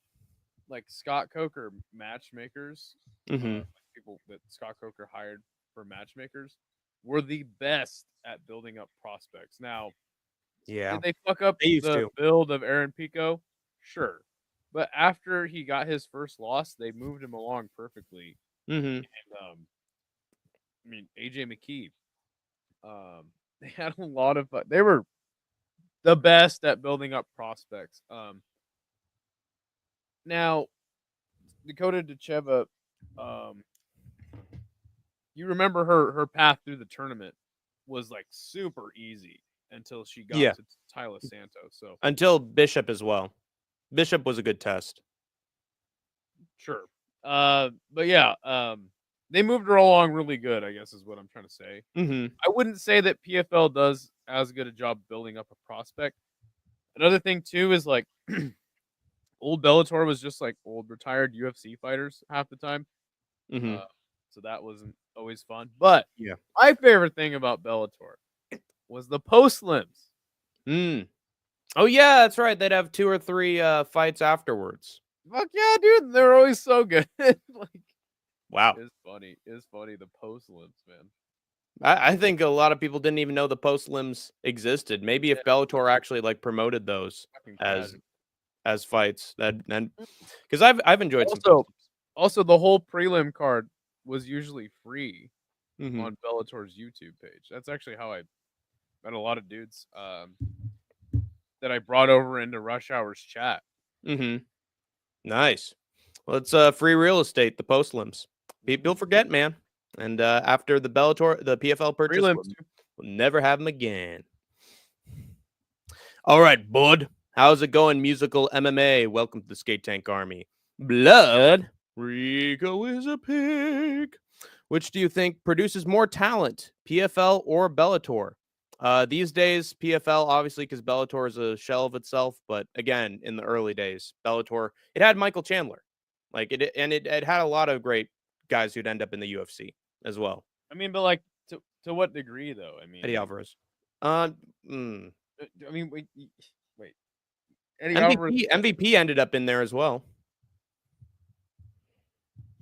like Scott Coker matchmakers, people that Scott Coker hired for matchmakers, were the best at building up prospects. Now, yeah, did they fuck up the build of Aaron Pico? Sure. But after he got his first loss, they moved him along perfectly. And, I mean, AJ McKee, they had a lot of fun. They were the best at building up prospects. Now, Dakota Dacheva, you remember her path through the tournament was like super easy until she got to Tyler Santos. So until Bishop as well. Bishop was a good test. Sure. But yeah, they moved her along really good, I guess is what I'm trying to say. I wouldn't say that PFL does as good a job building up a prospect. Another thing too is like old Bellator was just like old retired UFC fighters half the time. So that wasn't always fun. But yeah, my favorite thing about Bellator was the post-limbs. Oh yeah, that's right. They'd have 2 or 3 fights afterwards. Fuck yeah, dude! They're always so good. Like, wow, it's funny. It's funny. The post-limbs, man. I think a lot of people didn't even know the post limbs existed. Maybe if Bellator actually like promoted those Fucking as casual. fights, that and because I've enjoyed some Also, post also the whole prelim card was usually free limbs. on Bellator's YouTube page. That's actually how I met a lot of dudes that I brought over into Rush Hour's chat. Mm-hmm. Nice. Well, it's free real estate, the post limbs. People forget, man. And after the Bellator, the PFL purchase, Prelims. we'll never have them again. All right, bud. How's it going, musical MMA? Welcome to the Skate Tank Army. Blood. Rico is a pig. Which do you think produces more talent, PFL or Bellator? These days, PFL, obviously, because Bellator is a shell of itself. But again, in the early days, Bellator, it had Michael Chandler. It had a lot of great guys who'd end up in the UFC as well. I mean, but like to what degree though? I mean, Eddie Alvarez. Uh, I mean, wait. Eddie Alvarez. MVP ended up in there as well.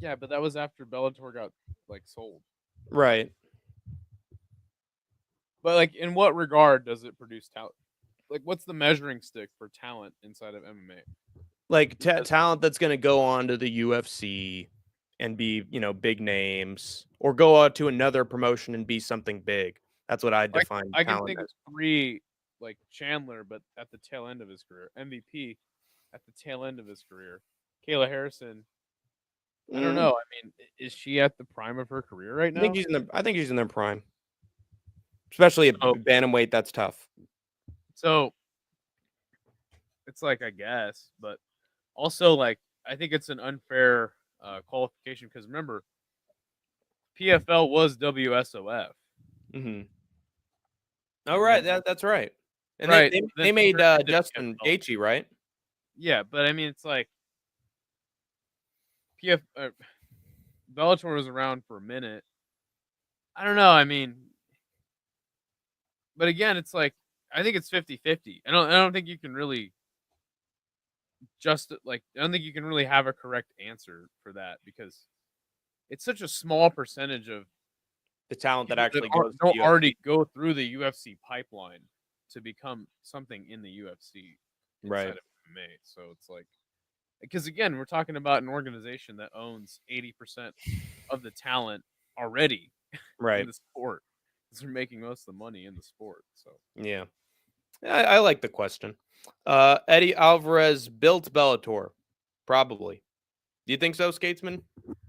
Yeah, but that was after Bellator got like sold. Right. But like, in what regard does it produce talent? Like, what's the measuring stick for talent inside of MMA? Like talent that's going to go on to the UFC and be, big names, or go out to another promotion and be something big. That's what I define I can talent think of as. 3, like Chandler, but at the tail end of his career. MVP at the tail end of his career. Kayla Harrison. I don't know. I mean, is she at the prime of her career right now? I think she's in their prime, especially at Oh. bantamweight. That's tough. So it's like, I guess, but also like I think it's an unfair qualification because remember, PFL was WSOF. Mm-hmm. Oh, right. That's right. And Right. they made Justin PFL. Gaethje, right? Yeah, but I mean, it's like Bellator was around for a minute. I don't know. I mean, but again, it's like I think it's 50-50. I don't think you can really I don't think you can really have a correct answer for that because it's such a small percentage of The talent that people actually that goes to don't the UFC. already go through the UFC pipeline to become something in the UFC inside Right. of MMA. So it's like, because again, we're talking about an organization that owns 80% of the talent already Right. in the sport. Because they're making most of the money in the sport. So Yeah. I like the question. Eddie Alvarez built Bellator. Probably. Do you think so, Skatesman?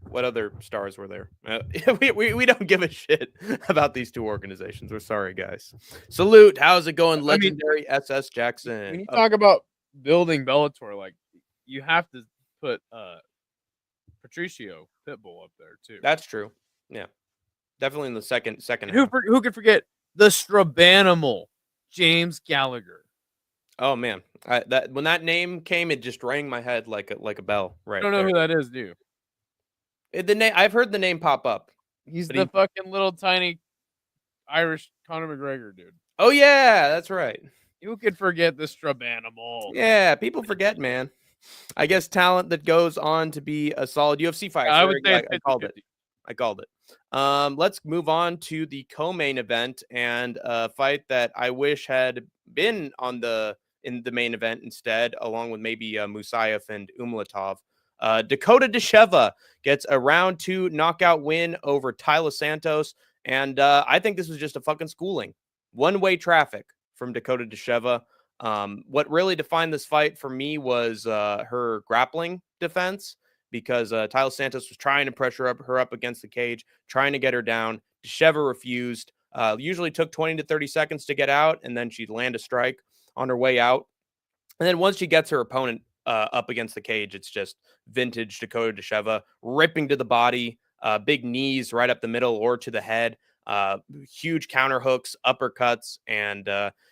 What other stars were there? We don't give a shit about these two organizations. We're sorry, guys. Salute. How's it going, I mean, legendary SS Jackson? when you talk about building Bellator, like you have to put Patricio Pitbull up there too. That's true. Yeah, definitely in the second And half. who could forget the Strabanimal, James Gallagher? Oh man, that when that name came, it just rang my head like a bell. Right. I don't know there. who that is, do you? The name I've heard the name pop up. He's but the fucking little tiny Irish Conor McGregor dude. Oh yeah, that's right. Who could forget the Strabanimal? Yeah, people forget, man. I guess talent that goes on to be a solid UFC fighter. I would say I called it. I called it. Let's move on to the co-main event and a fight that I wish had been in the main event instead, along with maybe Musayev and Umlatov. Dakota Desheva gets a round 2 knockout win over Tyler Santos, and I think this was just a fucking schooling. One-way traffic from Dakota Desheva. What really defined this fight for me was her grappling defense, because Tyler Santos was trying to pressure her up against the cage, trying to get her down. Desheva refused. Usually took 20 to 30 seconds to get out, and then she'd land a strike on her way out. And then once she gets her opponent up against the cage, it's just vintage Dakota Desheva, ripping to the body, big knees right up the middle or to the head, huge counter hooks, uppercuts, and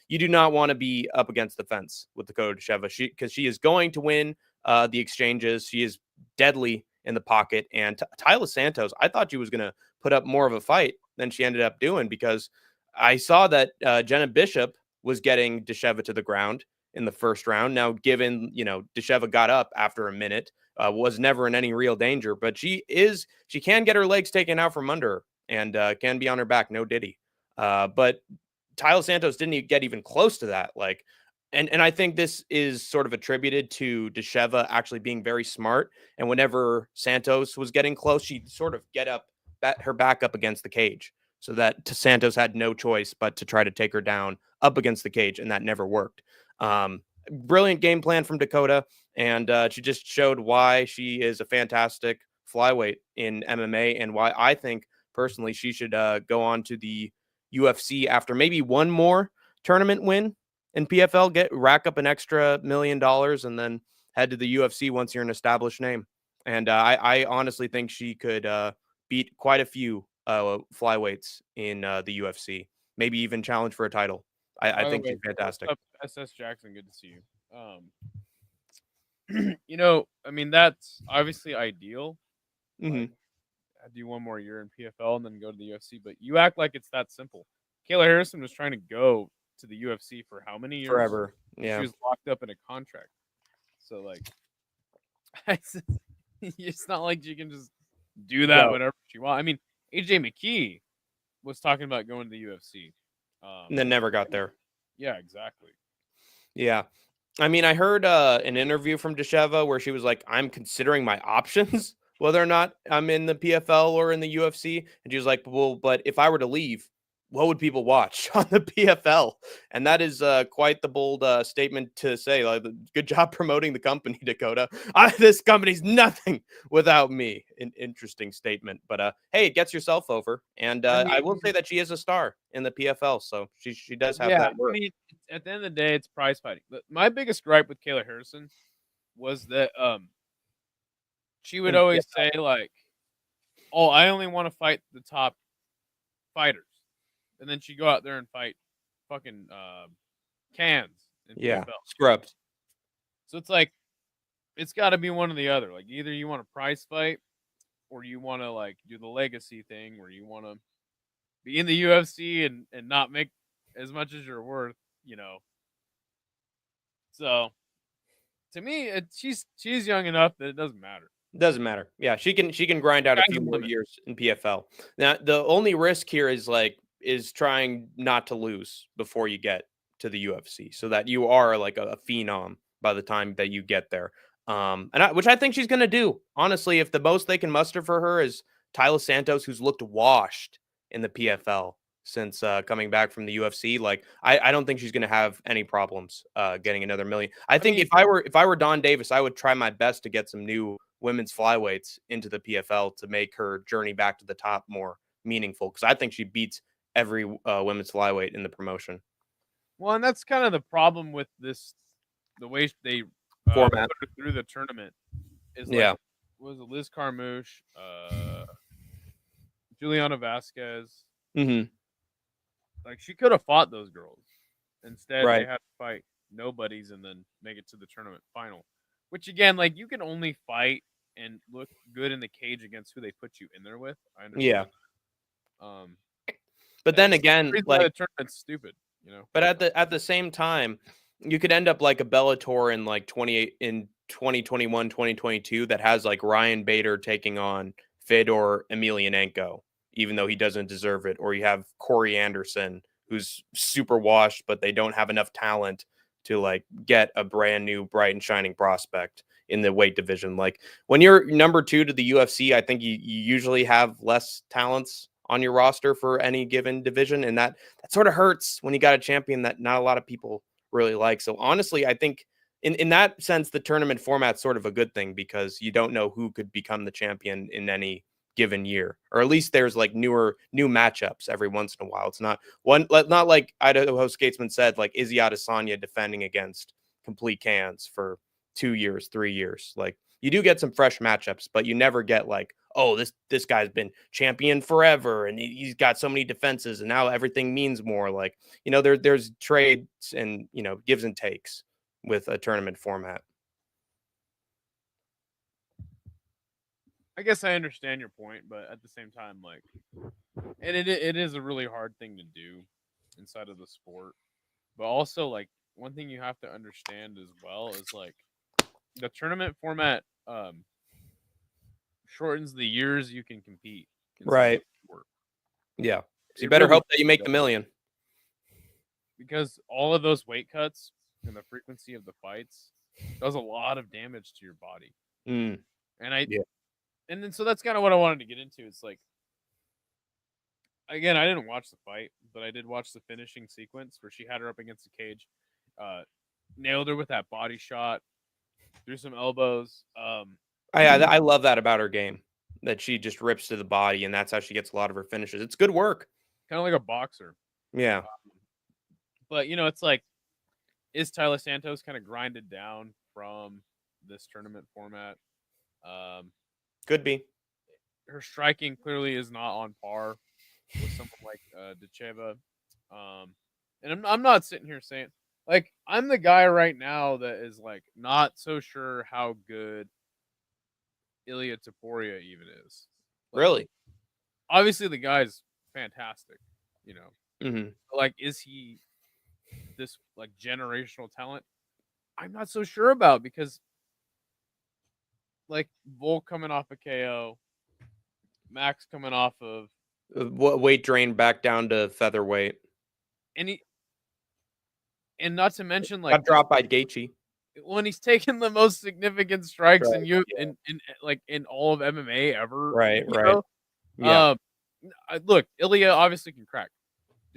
you do not want to be up against the fence with Dakota Desheva because she is going to win the exchanges. She is deadly in the pocket. And Tyler Santos, I thought she was going to put up more of a fight than she ended up doing, because I saw that Jenna Bishop was getting Desheva to the ground in the first round. Now, given, Desheva got up after a minute, was never in any real danger, but she can get her legs taken out from under her and can be on her back, no diddy. But Tyler Santos didn't get even close to that. Like, and I think this is sort of attributed to Desheva actually being very smart. And whenever Santos was getting close, she'd sort of get her back up against the cage, so that Santos had no choice but to try to take her down up against the cage, and that never worked. Brilliant game plan from Dakota, and she just showed why she is a fantastic flyweight in MMA, and why I think personally she should go on to the UFC after maybe one more tournament win in PFL, rack up an extra $1 million, and then head to the UFC once you're an established name. And I honestly think she could beat quite a few flyweights in the UFC, maybe even challenge for a title. I think she's fantastic. What's up, SS Jackson? Good to see you. You know, I mean, that's obviously ideal. Like, I do one more year in PFL and then go to the UFC, but you act like it's that simple. Kayla Harrison was trying to go to the UFC for how many years? Forever. Yeah. She was locked up in a contract. So, like, it's not like she can just do that whenever she wants. I mean, AJ McKee was talking about going to the UFC. And then never got there. Yeah, exactly. Yeah. I mean, I heard an interview from Desheva where she was like, I'm considering my options, whether or not I'm in the PFL or in the UFC. And she was like, well, but if I were to leave, what would people watch on the PFL? And that is quite the bold statement to say. Like, good job promoting the company, Dakota. This company's nothing without me. An interesting statement. But hey, it gets yourself over. And I will say that she is a star in the PFL. So she does have that work. I mean, at the end of the day, it's prize fighting. But my biggest gripe with Kayla Harrison was that she would always say, like, oh, I only want to fight the top fighters. And then she'd go out there and fight fucking cans in PFL. Scrubs. So it's like, it's got to be one or the other. Like, either you want a prize fight, or you want to, like, do the legacy thing where you want to be in the UFC and not make as much as you're worth, you know. So to me, she's young enough that it doesn't matter. Doesn't matter. Yeah, she can grind out a few more years in PFL. Now, the only risk here is trying not to lose before you get to the UFC, so that you are like a phenom by the time that you get there. Which I think she's going to do. Honestly, if the most they can muster for her is Tyler Santos, who's looked washed in the PFL since coming back from the UFC, like I don't think she's going to have any problems getting another million. I think if I were Donn Davis, I would try my best to get some new women's flyweights into the PFL to make her journey back to the top more meaningful, because I think she beats every women's flyweight in the promotion. Well, and that's kind of the problem with this, the way they format put her through the tournament is like, was it Liz Carmouche, Juliana Vasquez? Like, she could have fought those girls. Instead, they had to fight nobodies and then make it to the tournament final. Which, again, like, you can only fight and look good in the cage against who they put you in there with. I understand. Yeah. But then again, like, the tournament's stupid, you know. But at the same time, you could end up like a Bellator in like 2021, 2022 that has like Ryan Bader taking on Fedor Emelianenko, even though he doesn't deserve it. Or you have Corey Anderson, who's super washed, but they don't have enough talent to like get a brand new bright and shining prospect in the weight division. Like, when you're number 2 to the UFC, I think you usually have less talents on your roster for any given division, and that sort of hurts when you got a champion that not a lot of people really like. So honestly, I think in that sense, the tournament format's sort of a good thing, because you don't know who could become the champion in any given year, or at least there's like new matchups every once in a while. It's not like Idaho Skatesman said, like Izzy Adesanya defending against complete cans for 2 years, 3 years. Like, you do get some fresh matchups, but you never get like, oh, this guy's been champion forever and he's got so many defenses and now everything means more. Like, you know, there's trades and, you know, gives and takes with a tournament format. I guess I understand your point, but at the same time, like, and it is a really hard thing to do inside of the sport. But also, like, one thing you have to understand as well is, like, the tournament format shortens the years you can compete. Right. Yeah. So you It better really hope that you make the million. because all of those weight cuts and the frequency of the fights does a lot of damage to your body. Mm. And Yeah. and then so that's kind of what I wanted to get into. It's like, again, I didn't watch the fight, but I did watch the finishing sequence where she had her up against the cage, nailed her with that body shot, threw some elbows. I love that about her game, that she just rips to the body, and that's how she gets a lot of her finishes. It's good work. Kind of like a boxer. Yeah. But it's like, is Tyler Santos kind of grinded down from this tournament format? Could be. Her striking clearly is not on par with someone like Decheva. And I'm not sitting here saying, like, I'm the guy right now that is like not so sure how good Ilya Taporia even is. Like, Really? obviously the guy's fantastic, Mm-hmm. like, is he this like generational talent? I'm not so sure about, because like Volk coming off a KO, Max coming off of What weight drain back down to featherweight? and not to mention Got like dropped by Gaethje. when he's taken the most significant strikes Right, in you yeah. in all of MMA ever. Right. Yeah. Look, Ilya obviously can crack.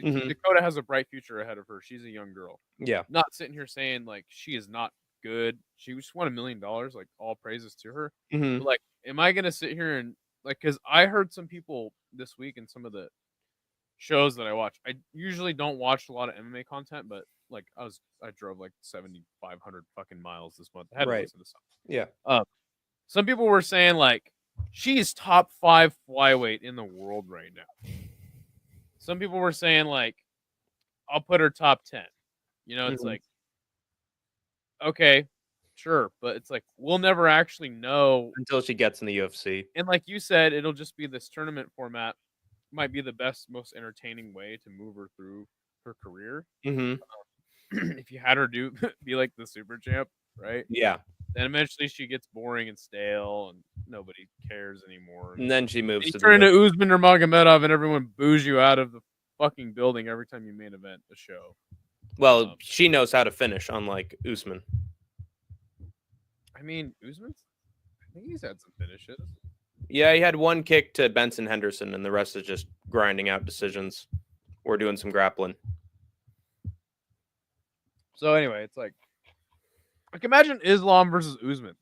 Mm-hmm. Dakota has a bright future ahead of her. She's a young girl. Yeah. Not sitting here saying like she is not good. She just won $1 million. Like, all praises to her. Mm-hmm. But like, am I gonna sit here and like, because I heard some people this week in some of the shows that I watch. I usually don't watch a lot of MMA content, but like I drove like 7,500 fucking miles this month. I had to Right. listen to something. Yeah. Some people were saying like she's top 5 flyweight in the world right now. Some people were saying like I'll put her top 10. It's Mhm. like, okay, sure, but it's like we'll never actually know Until she gets in the UFC. And like you said, it'll just be this tournament format. Might be the best, most entertaining way to move her through her career. Mm-hmm. If you had her be like the super champ, right? Yeah. Then eventually she gets boring and stale, and nobody cares anymore. And then she moves You to turn the into Usman or Magomedov, and everyone boos you out of the fucking building every time you main event a show. Well, she knows how to finish, unlike Usman. I mean, Usman's. I think he's had some finishes. Yeah, he had one kick to Benson Henderson, and the rest is just grinding out decisions. We're doing some grappling. So anyway, it's like imagine Islam versus Usman.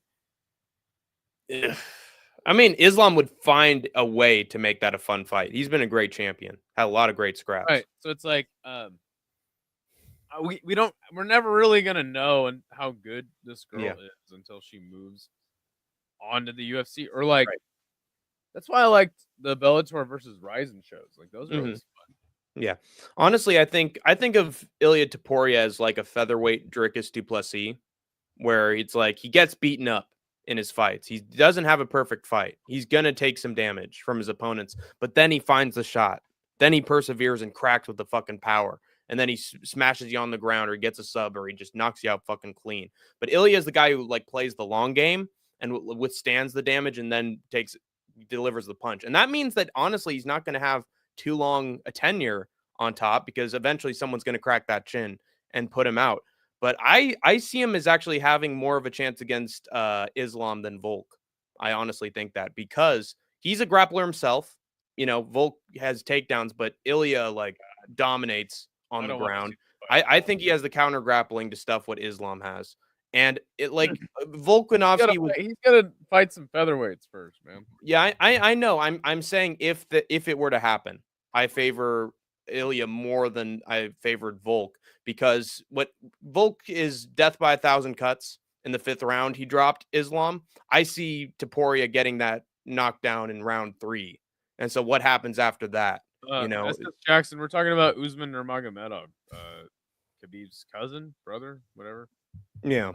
I mean, Islam would find a way to make that a fun fight. He's been a great champion. Had a lot of great scraps. Right. So it's like we're never really gonna know how good this girl is until she moves on to the UFC, or like that's why I liked the Bellator versus Ryzen shows. Like, those are always fun. Yeah, honestly, I think of Ilya Taporia as like a featherweight Dricus du Plessis, where it's like he gets beaten up in his fights. He doesn't have a perfect fight. He's gonna take some damage from his opponents, but then he finds the shot. Then he perseveres and cracks with the fucking power. And then he smashes you on the ground, or he gets a sub, or he just knocks you out fucking clean. But Ilya is the guy who like plays the long game and withstands the damage, and then delivers the punch. And that means that honestly, he's not going to have too long a tenure on top, because eventually someone's going to crack that chin and put him out. But I see him as actually having more of a chance against Islam than Volk. I honestly think that, because he's a grappler himself. Volk has takedowns, but Ilya like dominates on the ground. I think he has the counter grappling to stuff what Islam has. And it like Volkanovski he's gonna fight some featherweights first, man. Yeah, I know. I'm saying if it were to happen, I favor Ilya more than I favored Volk, because what Volk is death by 1,000 cuts in the 5th round. He dropped Islam. I see Taporia getting that knockdown in round 3. And so what happens after that? Jackson, we're talking about Usman or Magomedov, Khabib's cousin, brother, whatever. Yeah.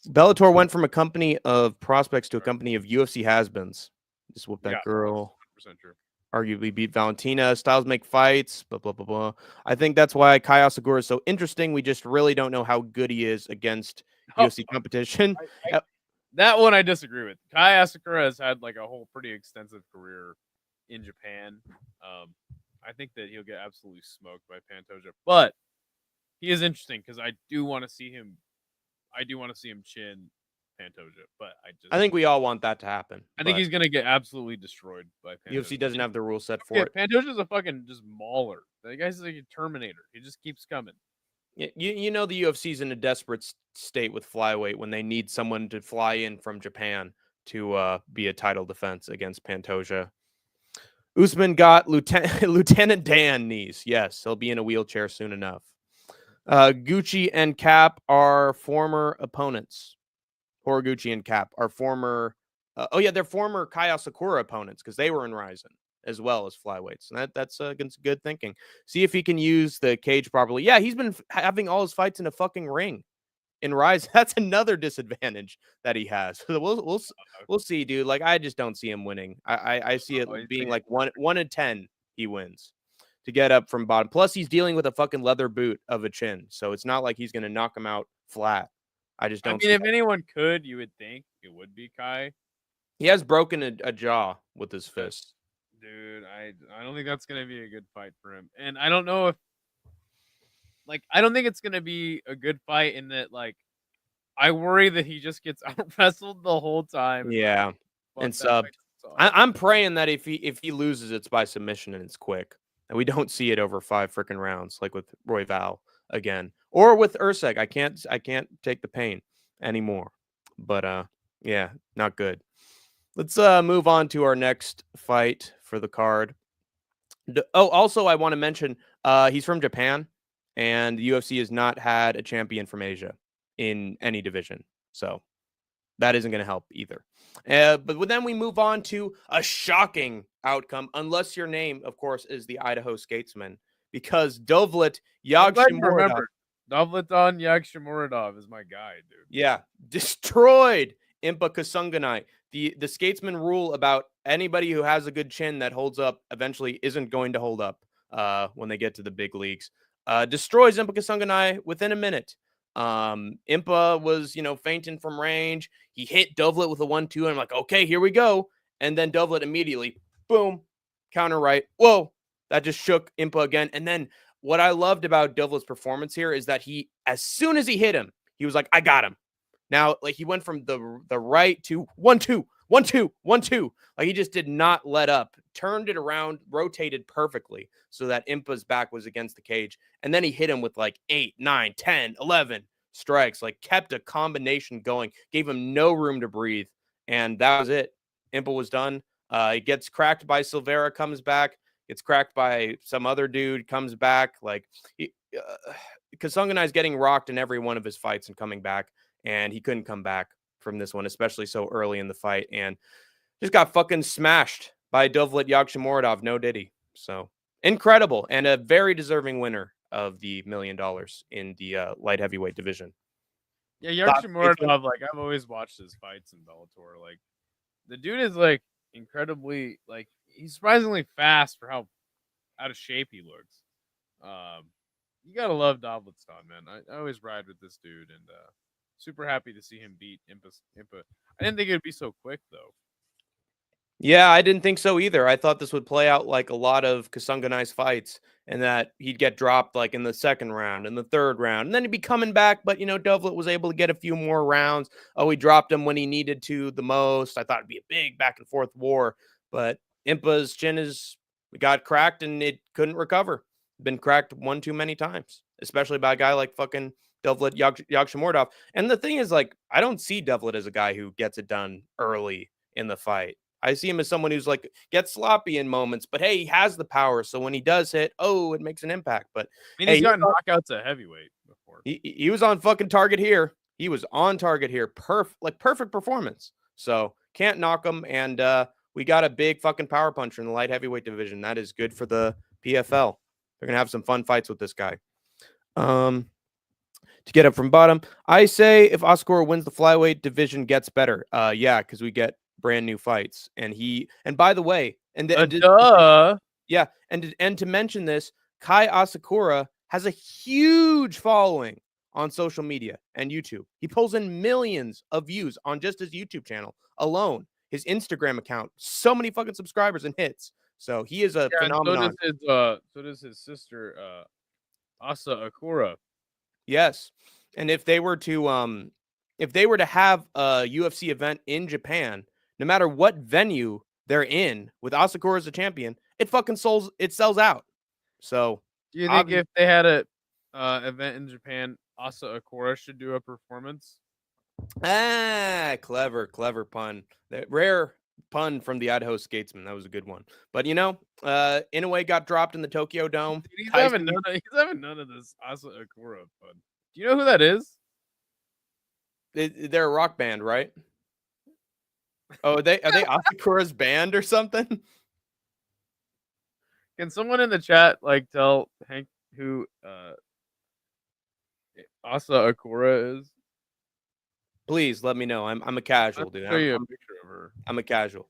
Bellator went from a company of prospects to a company of UFC has-beens. Just whoop that girl. 100% true. Arguably beat Valentina. Styles make fights. Blah, blah, blah, blah. I think that's why Kai Asagura is so interesting. We just really don't know how good he is against UFC competition. That one I disagree with. Kai Asakura has had like a whole pretty extensive career in Japan. I think that he'll get absolutely smoked by Pantoja, but he is interesting because I do want to see him. I do want to see him chin Pantoja, but I think we all want that to happen. I think he's gonna get absolutely destroyed by Pantoja. UFC doesn't have the rule set for it. Pantoja's a fucking just mauler. The guy's like a Terminator. He just keeps coming. You know the UFC's in a desperate state with flyweight when they need someone to fly in from Japan to be a title defense against Pantoja. Usman got Lieutenant Dan knees. Yes, he'll be in a wheelchair soon enough. Gucci and Cap are former opponents. Horiguchi and Cap are former. They're former Kaya Sakura opponents because they were in Ryzen as well as flyweights. And that's good thinking. See if he can use the cage properly. Yeah, he's been having all his fights in a fucking ring in Ryzen. That's another disadvantage that he has. We'll see, dude. Like I just don't see him winning. I see it being like 1 in 10 he wins to get up from bottom. Plus, he's dealing with a fucking leather boot of a chin, so it's not like he's gonna knock him out flat. I just don't. I mean, if anyone could, you would think it would be Kai. He has broken a jaw with his fist. Dude, I don't think that's gonna be a good fight for him, and I don't know if, I don't think it's gonna be a good fight in that, I worry that he just gets out wrestled the whole time. Yeah, and subbed. I'm praying that if he loses, it's by submission and it's quick, and we don't see it over 5 freaking rounds like with Roy Val again, or with Urseg. I can't take the pain anymore. But yeah, not good. Let's move on to our next fight for the card. Also, I want to mention he's from Japan, and the UFC has not had a champion from Asia in any division, so that isn't going to help either. But then we move on to a shocking outcome, unless your name, of course, is the Idaho Skatesman, because Dovlet Yagshimuradov. Dovleton Yagshimuradov is my guy, dude. Yeah, destroyed Impa Kasunganai. The Skatesman rule about anybody who has a good chin that holds up eventually isn't going to hold up when they get to the big leagues. Destroys Impa Kasunganai within a minute. Impa was, fainting from range. He hit Dovlet with a 1-2, and I'm like, okay, here we go. And then Dovlet immediately, boom, counter right. Whoa, that just shook Impa again. And then what I loved about Dovlet's performance here is that as soon as he hit him, he was like, I got him. Now, he went from the right to 1-2, 1-2, 1-2. He just did not let up, turned it around, rotated perfectly so that Impa's back was against the cage. And then he hit him with 8, 9, 10, 11 strikes, kept a combination going, gave him no room to breathe. And that was it. Impa was done. It gets cracked by Silveira, comes back, gets cracked by some other dude, comes back. Kasunganai's getting rocked in every one of his fights and coming back. And he couldn't come back from this one, especially so early in the fight. And just got fucking smashed by Dovlet Yagshimuradov. No diddy. So incredible. And a very deserving winner of the $1 million in the light heavyweight division. Yeah, Yagshimuradov, I've always watched his fights in Bellator. The dude is, incredibly, he's surprisingly fast for how out of shape he looks. You gotta love Dovletton, man. I always ride with this dude, and super happy to see him beat Impa. I didn't think it would be so quick, though. Yeah, I didn't think so either. I thought this would play out like a lot of Kasunganai's fights, and that he'd get dropped in the second round and the third round, and then he'd be coming back. But Dovlet was able to get a few more rounds. Oh, he dropped him when he needed to the most. I thought it'd be a big back and forth war, but Impa's chin got cracked and it couldn't recover. Been cracked one too many times, especially by a guy like fucking Dovlet Yagshimuradov. And the thing is, I don't see Dovlet as a guy who gets it done early in the fight. I see him as someone who's gets sloppy in moments, but hey, he has the power. So when he does hit, it makes an impact. But he's gotten knockouts at heavyweight before. He was on fucking target here. He was on target here. Perfect performance. So can't knock him. And we got a big fucking power puncher in the light heavyweight division. That is good for the PFL. They're gonna have some fun fights with this guy. To get up from bottom, I say if Oscar wins the flyweight division, gets better. Yeah, because we get brand new fights. And by the way, and to mention this, Kai Asakura has a huge following on social media and YouTube. He pulls in millions of views on just his YouTube channel alone. His Instagram account, so many fucking subscribers and hits. So he is a And phenomenon. so does his sister Asa Akura. Yes. And if they were to have a UFC event in Japan, no matter what venue they're in, with Asakura as a champion, it sells out. So Do you think if they had a event in Japan, Asa Akura should do a performance? Clever pun. That rare pun from the Idaho Skatesman. That was a good one. But Inoue got dropped in the Tokyo Dome. Dude, he's having none of this Asa Akura fun. Do you know who that is? They're a rock band, right? Oh, are they Asakura's band or something? Can someone in the chat tell Hank who Asa Akura is? Please let me know. I'm a casual, dude. I'll show you a picture of her. I'm a casual.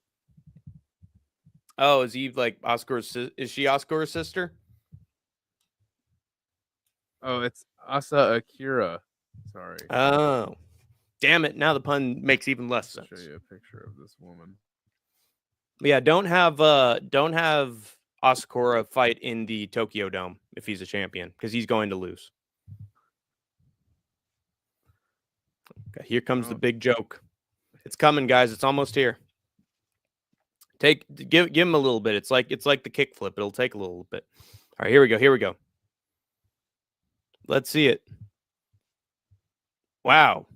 Oh, is he like Oscar's? Is she Oscar's sister? Oh, it's Asa Akira. Sorry. Oh, damn it! Now the pun makes even less sense. I'll show you a picture of this woman. Yeah, don't have Asakura fight in the Tokyo Dome if he's a champion, because he's going to lose. Okay, here comes the big joke. It's coming, guys. It's almost here. Give him a little bit. It's like the kickflip. It'll take a little bit. All right, here we go. Let's see it. Wow.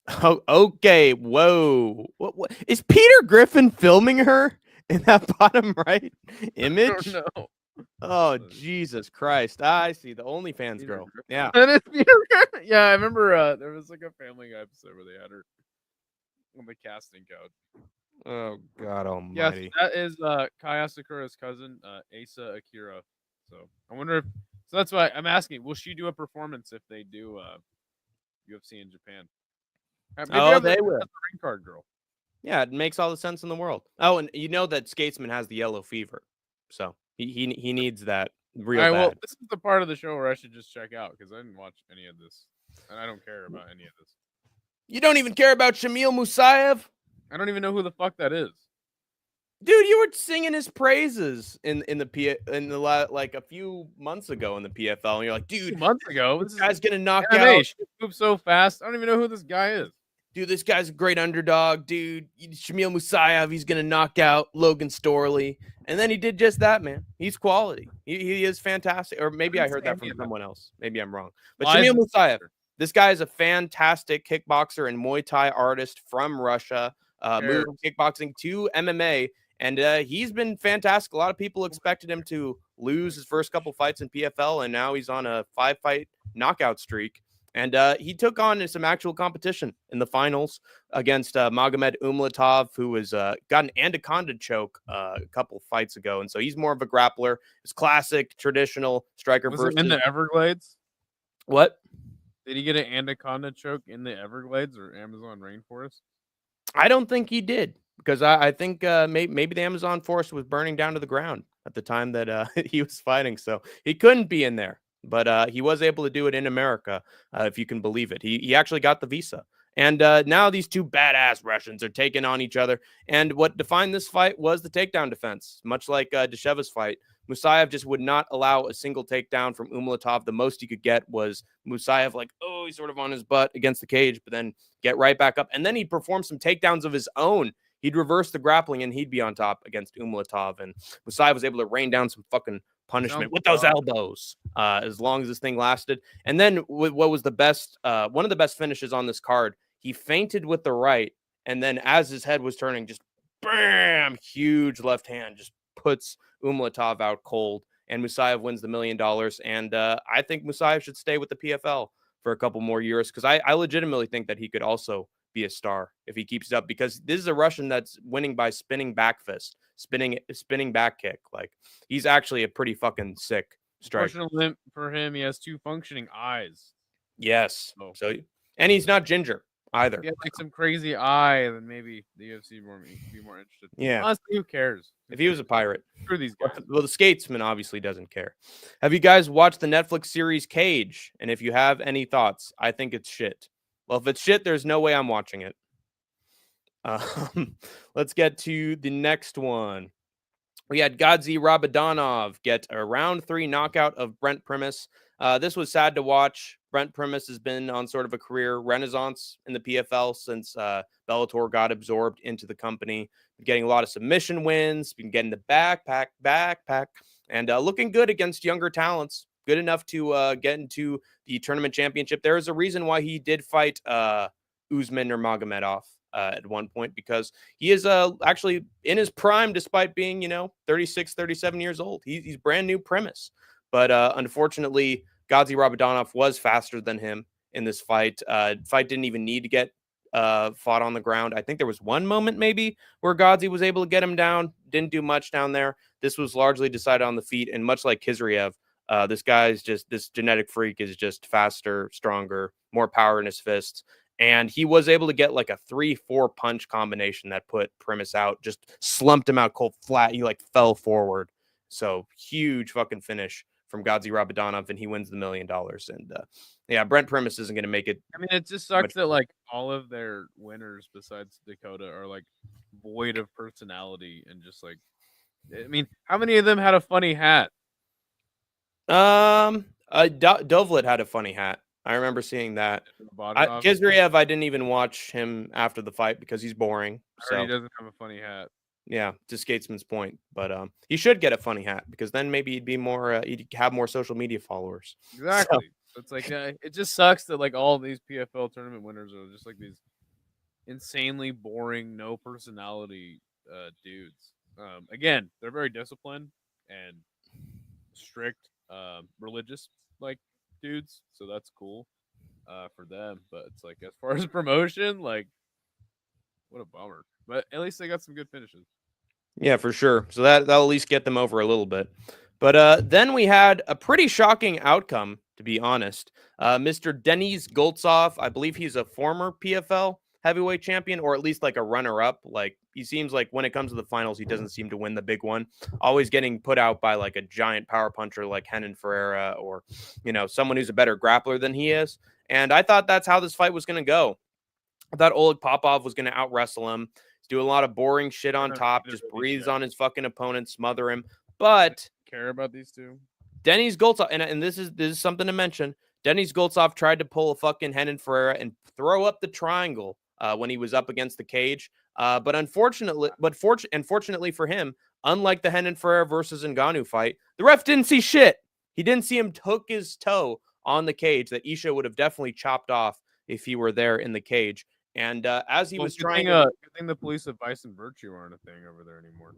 Oh, okay. Whoa. What is Peter Griffin filming her in that bottom right image? No. Oh, Jesus Christ. I see the OnlyFans Peter girl. Griffin. Yeah. That is Peter Griffin. Yeah, I remember there was like a Family Guy episode where they had her on the casting couch. Oh, God almighty. Yes, that is Kai Asakura's cousin, Asa Akira. So I wonder if that's why I'm asking, will she do a performance if they do UFC in Japan? Maybe they will. The ring card girl. Yeah, it makes all the sense in the world. Oh, and you know that Skatesman has the yellow fever, so he needs that real bad. Well, this is the part of the show where I should just check out because I didn't watch any of this, and I don't care about any of this. You don't even care about Shamil Musayev? I don't even know who the fuck that is. Dude, you were singing his praises in a few months ago in the PFL, and you're like, dude, months ago, this guy's gonna knock MMA. out. She moves so fast. I don't even know who this guy is. Dude, this guy's a great underdog, dude. Shamil Musayev, he's gonna knock out Logan Storley, and then he did just that, man. He's quality. He is fantastic. Or maybe I heard that from someone else. Maybe I'm wrong. But Shamil Musayev, this guy is a fantastic kickboxer and Muay Thai artist from Russia. Moved from kickboxing to MMA. And he's been fantastic. A lot of people expected him to lose his first couple fights in PFL, and now he's on a 5-fight knockout streak. And he took on some actual competition in the finals against Magomed Umlatov, who was got an anaconda choke a couple fights ago. And so he's more of a grappler. It's classic, traditional striker. Was it in the Everglades? What? Did he get an anaconda choke in the Everglades or Amazon rainforest? I don't think he did. Because I think maybe the Amazon forest was burning down to the ground at the time that he was fighting. So he couldn't be in there. But he was able to do it in America, if you can believe it. He actually got the visa. And now these two badass Russians are taking on each other. And what defined this fight was the takedown defense. Much like Desheva's fight, Musayev just would not allow a single takedown from Umlatov. The most he could get was Musayev he's sort of on his butt against the cage, but then get right back up. And then he'd perform some takedowns of his own. He'd reverse the grappling and he'd be on top against Umlatov. And Musayev was able to rain down some fucking punishment with those elbows as long as this thing lasted. And then what was the best, one of the best finishes on this card, he feinted with the right. And then as his head was turning, just bam, huge left hand just puts Umlatov out cold. And Musayev wins the $1 million. And I think Musayev should stay with the PFL for a couple more years because I legitimately think that he could also be a star if he keeps it up, because this is a Russian that's winning by spinning back fist, spinning back kick. He's actually a pretty fucking sick striker. For him, he has two functioning eyes. Yes. So and he's not ginger either. If he had some crazy eye, then maybe the UFC would be more interested. Yeah. Honestly, who cares? If he was a pirate. Screw these guys. Well, the Skatesman obviously doesn't care. Have you guys watched the Netflix series Cage? And if you have any thoughts, I think it's shit. Well, if it's shit, there's no way I'm watching it. Let's get to the next one. We had Gadzi Rabadanov get a round 3 knockout of Brent Primus. This was sad to watch. Brent Primus has been on sort of a career renaissance in the PFL since Bellator got absorbed into the company. Been getting a lot of submission wins, been getting the backpack, and looking good against younger talents. Good enough to get into the tournament championship. There is a reason why he did fight Usman Nurmagomedov at one point, because he is actually in his prime despite being, 36, 37 years old. He's brand new Primus. But unfortunately, Gadzi Rabadanov was faster than him in this fight. Fight didn't even need to get fought on the ground. I think there was one moment maybe where Gadzi was able to get him down. Didn't do much down there. This was largely decided on the feet. And much like Khizriev, this genetic freak is just faster, stronger, more power in his fists. And he was able to get like a 3-4 punch combination that put Primus out, just slumped him out cold flat. He like fell forward. So huge fucking finish from Gadzi Rabadanov, and he wins the $1 million. And yeah, Brent Primus isn't going to make it. I mean, it just sucks that like all of their winners besides Dakota are like void of personality and just like, I mean, how many of them had a funny hat? Dovlet had a funny hat. I remember seeing that. Khizriev, I didn't even watch him after the fight because he's boring. So he doesn't have a funny hat. Yeah, to Skatesman's point, but he should get a funny hat because then maybe he'd be more. He'd have more social media followers. Exactly. So it's like it just sucks that like all these PFL tournament winners are just like these insanely boring, no personality dudes. Again, they're very disciplined and strict, religious like dudes, so that's cool for them. But it's like as far as promotion, like what a bummer. But at least they got some good finishes. Yeah, for sure. So that'll at least get them over a little bit. But then we had a pretty shocking outcome, to be honest. Mr. Denis Goltsov, I believe he's a former PFL heavyweight champion, or at least like a runner-up. Like he seems like when it comes to the finals, he doesn't seem to win the big one. Always getting put out by like a giant power puncher like Renan Ferreira, or someone who's a better grappler than he is. And I thought that's how this fight was going to go. I thought Oleg Popov was going to out-wrestle him. He's doing a lot of boring shit on top, just breathes on his fucking opponent, smother him. But care about these two. Denis Goltsov, and this is something to mention. Denis Goltsov tried to pull a fucking Renan Ferreira and throw up the triangle when he was up against the cage. But fortunately for him, unlike the Renan Ferreira versus Ngannou fight, the ref didn't see shit. He didn't see him hook his toe on the cage that Isha would have definitely chopped off if he were there in the cage. And as he was trying to... Good thing the police of vice and virtue aren't a thing over there anymore.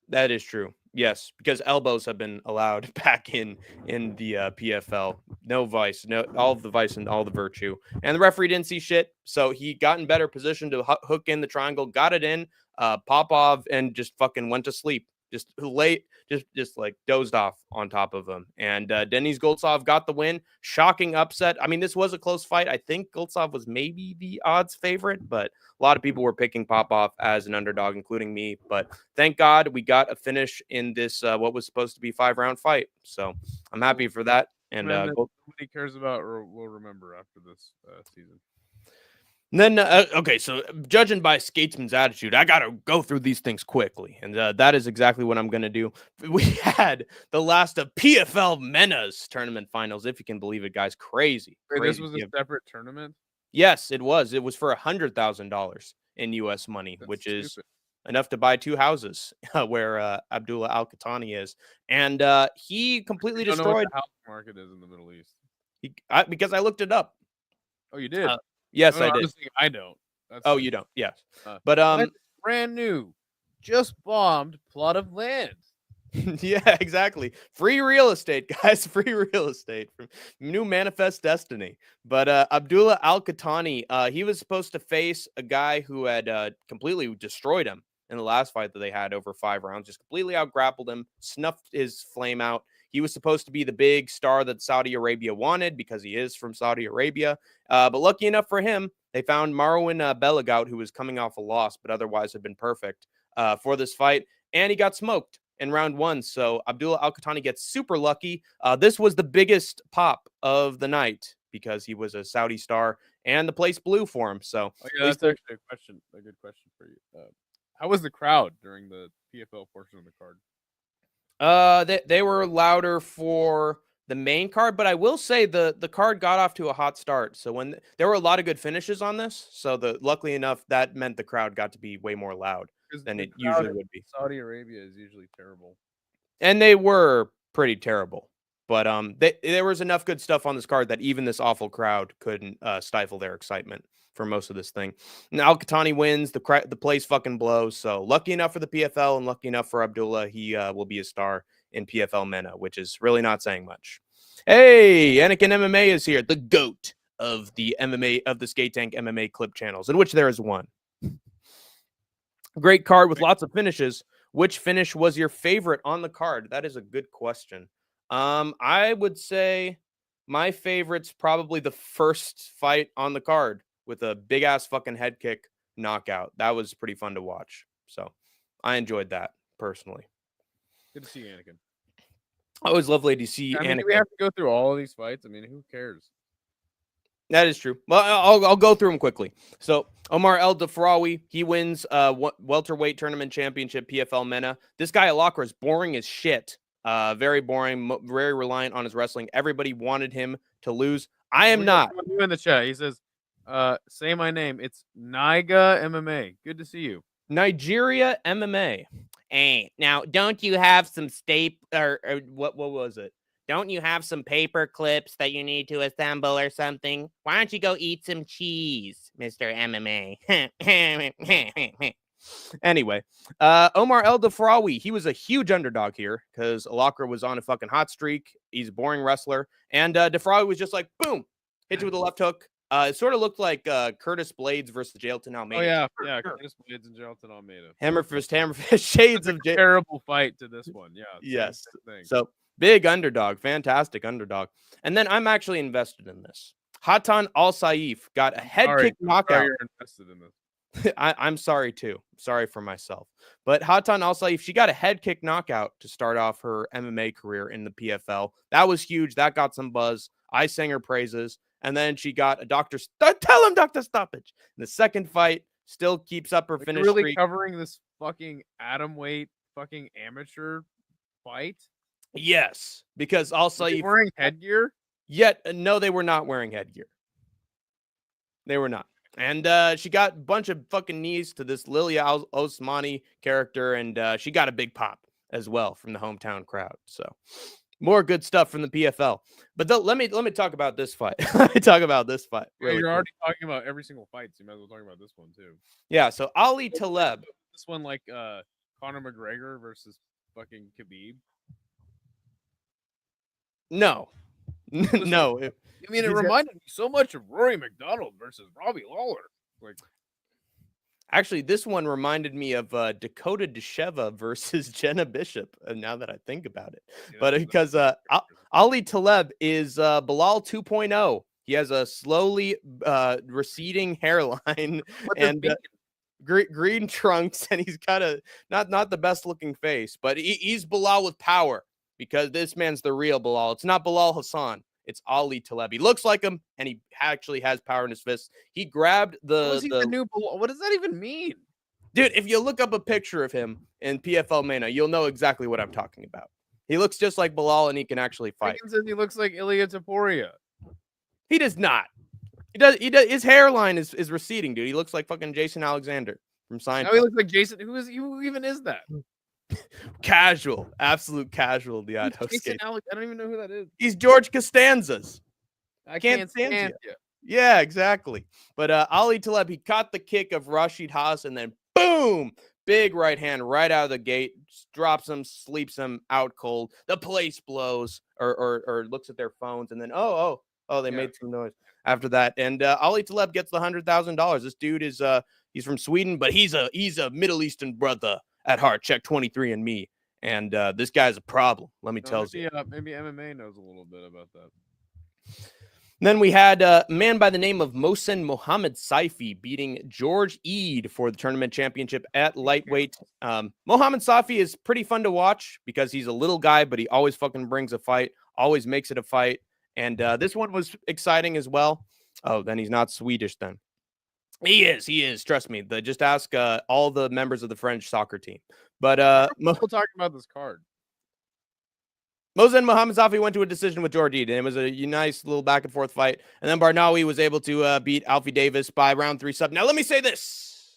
That is true. Yes, because elbows have been allowed back in the PFL. No vice, no all of the vice and all the virtue. And the referee didn't see shit, so he got in better position to hook in the triangle, got it in, Popov, and just fucking went to sleep. Just like dozed off on top of him. And Denis Goltsov got the win. Shocking upset. I mean, this was a close fight. I think Goltsov was maybe the odds favorite, but a lot of people were picking Popov as an underdog, including me. But thank God we got a finish in this, what was supposed to be 5-round fight. So I'm happy for that. And nobody cares about or will remember after this season. And then, okay, so judging by Skatesman's attitude, I got to go through these things quickly. And that is exactly what I'm going to do. We had the last of PFL Mena's tournament finals, if you can believe it, guys. Crazy. This was a separate tournament? Yes, it was. It was for $100,000 in U.S. money, which is enough to buy 2 houses where Abdullah Al-Khattani is. And he completely destroyed... know what the house market is in the Middle East. Because I looked it up. Oh, you did? Yes, I did. I don't. You don't. Yes. But brand new, just bombed plot of land. Yeah, exactly. Free real estate, guys. Free real estate from New Manifest Destiny. But Abdullah Al-Khattani, he was supposed to face a guy who had completely destroyed him in the last fight that they had over 5 rounds. Just completely out-grappled him, snuffed his flame out. He was supposed to be the big star that Saudi Arabia wanted because he is from Saudi Arabia. But lucky enough for him, they found Marwan Belagout, who was coming off a loss, but otherwise had been perfect for this fight. And he got smoked in round 1. So Abdullah Al-Khattani gets super lucky. This was the biggest pop of the night because he was a Saudi star and the place blew for him. So that's actually a good question for you. How was the crowd during the PFL portion of the card? They were louder for the main card, but I will say the card got off to a hot start. So when there were a lot of good finishes on this, so luckily enough that meant the crowd got to be way more loud than it usually would be. Saudi Arabia is usually terrible, and they were pretty terrible. But there was enough good stuff on this card that even this awful crowd couldn't stifle their excitement for most of this thing. And Al-Qahtani wins. The place fucking blows. So lucky enough for the PFL and lucky enough for Abdullah, he will be a star in PFL MENA, which is really not saying much. Hey, Anakin MMA is here, the GOAT of the MMA of the Skate Tank MMA clip channels, in which there is one. Great card with lots of finishes. Which finish was your favorite on the card? That is a good question. I would say my favorite's probably the first fight on the card with a big ass fucking head kick knockout. That was pretty fun to watch. So I enjoyed that personally. Good to see you, Anakin. Always lovely to see Anakin. Do we have to go through all of these fights? I mean, who cares? That is true. Well, I'll go through them quickly. So Omar El Dafraoui, he wins welterweight tournament championship PFL MENA. This guy Alakra is boring as shit. Very boring, very reliant on his wrestling. Everybody wanted him to lose. I am not. You in the chat. He says, "Say my name. It's Niga MMA. Good to see you." Nigeria MMA. Hey, now don't you have some or what was it? Don't you have some paper clips that you need to assemble or something? Why don't you go eat some cheese, Mr. MMA? Anyway, Omar El Dafraoui, he was a huge underdog here because Alakra was on a fucking hot streak. He's a boring wrestler. And Dafraoui was just like, boom, hit you with a left hook. It sort of looked like Curtis Blades versus Jailton Almeida. Oh, yeah, Curtis Blades and Jailton Almeida. Hammerfist, shades of terrible fight to this one. Yeah. Yes. So big underdog, fantastic underdog. And then I'm actually invested in this. Hatan Al Saif got a head kick knockout. You're invested in this. I'm sorry too. Sorry for myself. But Hatan Al Saif, she got a head kick knockout to start off her MMA career in the PFL. That was huge. That got some buzz. I sang her praises. And then she got a doctor. Tell him doctor stoppage. In the second fight, still keeps up her finish. Really covering this fucking atom weight fucking amateur fight. Yes, because Al Saif wearing headgear. Yet no, they were not wearing headgear. They were not. And she got a bunch of fucking knees to this Lilia Osmani character, and she got a big pop as well from the hometown crowd. So more good stuff from the PFL. But let me talk about this fight. Let me talk about this fight. Really You're already talking about every single fight, so you might as well talk about this one too. Yeah, so Ali Taleb. This one like Conor McGregor versus fucking Khabib. No. No. I mean, it reminded me so much of Rory McDonald versus Robbie Lawler. Like, actually, this one reminded me of Dakota Desheva versus Jenna Bishop. Now that I think about it, but because Ali Taleb is Bilal 2.0. He has a slowly receding hairline and green trunks, and he's got a not the best looking face, but he's Bilal with power because this man's the real Bilal. It's not Bilal Hassan. It's Ali Taleb. He looks like him, and he actually has power in his fists. He grabbed the new. What does that even mean, dude? If you look up a picture of him in PFL MENA, you'll know exactly what I'm talking about. He looks just like Bilal, and he can actually fight. Says he looks like Ilia Topuria. He does not. He does. His hairline is receding, dude. He looks like fucking Jason Alexander from Seinfeld. Now he looks like Jason. Who even is that? Casual, absolute casual. The Idaho Skate. I don't even know who that is. He's George Costanzas. I can't stand you. Yeah, exactly. But Ali Taleb, he caught the kick of Rashid Haas, and then boom, big right hand right out of the gate, drops him, sleeps him out cold. The place blows, or looks at their phones, and then they made some noise after that. And Ali Taleb gets the $100,000. This dude is he's from Sweden, but he's a Middle Eastern brother at heart. Check 23andMe. And this guy's a problem. Let me tell you. Maybe MMA knows a little bit about that. Then we had a man by the name of Mohsen Mohammed Saifi beating George Eid for the tournament championship at lightweight. Mohammed Saifi is pretty fun to watch because he's a little guy, but he always fucking brings a fight, always makes it a fight. And this one was exciting as well. Oh, then he's not Swedish then. He is. Trust me. Just ask all the members of the French soccer team. But we're talking about this card. Mozen Mohammad went to a decision with Jordi, and it was a nice little back and forth fight. And then Barnawi was able to beat Alfie Davis by round 3 sub. Now, let me say this.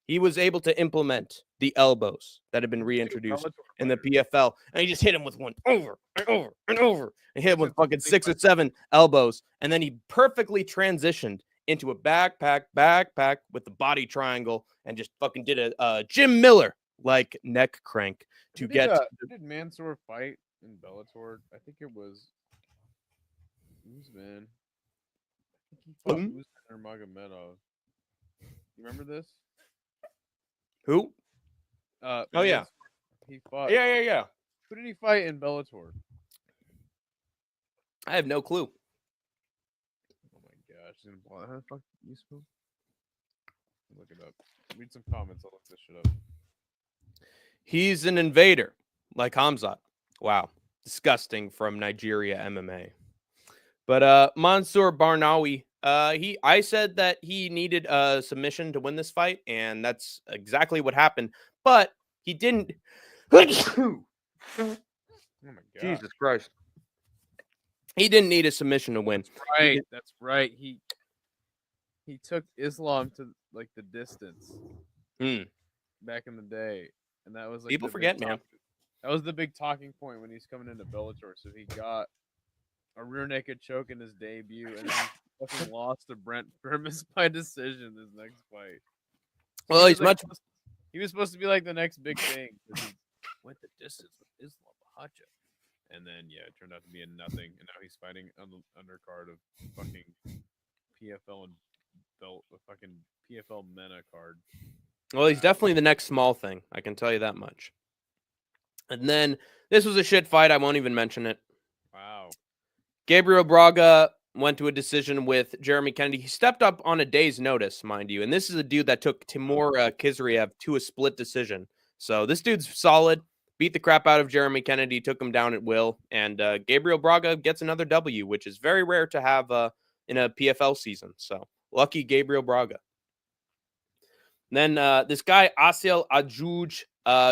He was able to implement the elbows that have been reintroduced in the PFL. And he just hit him with one over and over and over. And hit him with fucking 6 or 7 elbows. And then he perfectly transitioned into a backpack with the body triangle and just fucking did a Jim Miller like neck crank to get. Did Mansour fight in Bellator? I think it was Usman. I think he fought Usman or Magomedov. You remember this? Who? Oh yeah, he fought. Yeah. Who did he fight in Bellator? I have no clue. Oh my gosh! How the fuck you spell? Look it up. Read some comments. I'll look this shit up. He's an invader, like Hamzat. Wow, disgusting from Nigeria MMA. But Mansour Barnawi, I said that he needed a submission to win this fight, and that's exactly what happened. But he didn't. Oh my god! Jesus Christ! He didn't need a submission to win. That's right. He took Islam to like the distance back in the day, and that was like people forget, man. That was the big talking point when he's coming into Bellator. So he got a rear naked choke in his debut, and then he fucking lost to Brent Burmis by decision this next fight. Well, he's much. He was supposed to be like the next big thing. He went the distance with Islam Makhachev. And then, yeah, it turned out to be a nothing. And now he's fighting on the undercard of fucking PFL and belt, the fucking PFL MENA card. Well, he's definitely the next small thing. I can tell you that much. And then this was a shit fight. I won't even mention it. Wow. Gabriel Braga went to a decision with Jeremy Kennedy. He stepped up on a day's notice, mind you. And this is a dude that took Timur Khizriev to a split decision. So this dude's solid. Beat the crap out of Jeremy Kennedy, took him down at will. And Gabriel Braga gets another W, which is very rare to have in a PFL season. So lucky Gabriel Braga. And then this guy, Asiel Ajuj,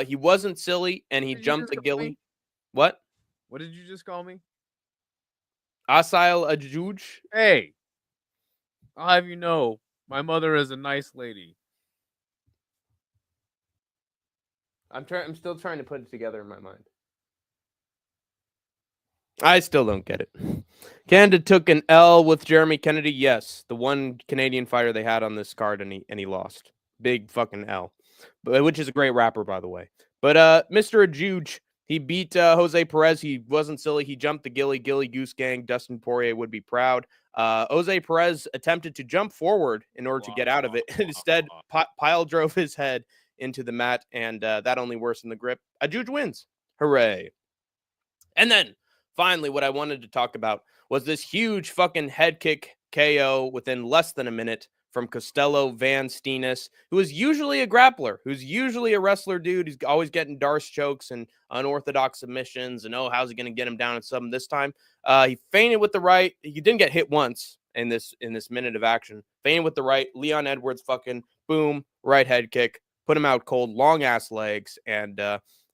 he wasn't silly, and he jumped the gilly. What? What did you just call me? Asiel Ajuj. Hey, I'll have you know, my mother is a nice lady. I'm still trying to put it together in my mind. I still don't get it. Canada took an L with Jeremy Kennedy. Yes, the one Canadian fighter they had on this card, and he lost. Big fucking L, but which is a great rapper, by the way. But Mr. Ajuj, he beat Jose Perez. He wasn't silly. He jumped the Gilly Goose Gang. Dustin Poirier would be proud. Jose Perez attempted to jump forward in order to get out of it. Instead, pile drove his head into the mat, and that only worsened the grip. Ajuj wins. Hooray. And then, finally, what I wanted to talk about was this huge fucking head kick KO within less than a minute from Costello Van Steenis, who is usually a grappler, who's usually a wrestler dude. He's always getting Darce chokes and unorthodox submissions, and how's he going to get him down at something this time? He feinted with the right. He didn't get hit once in this minute of action. Feinted with the right. Leon Edwards fucking boom, right head kick. Put him out cold, long ass legs, and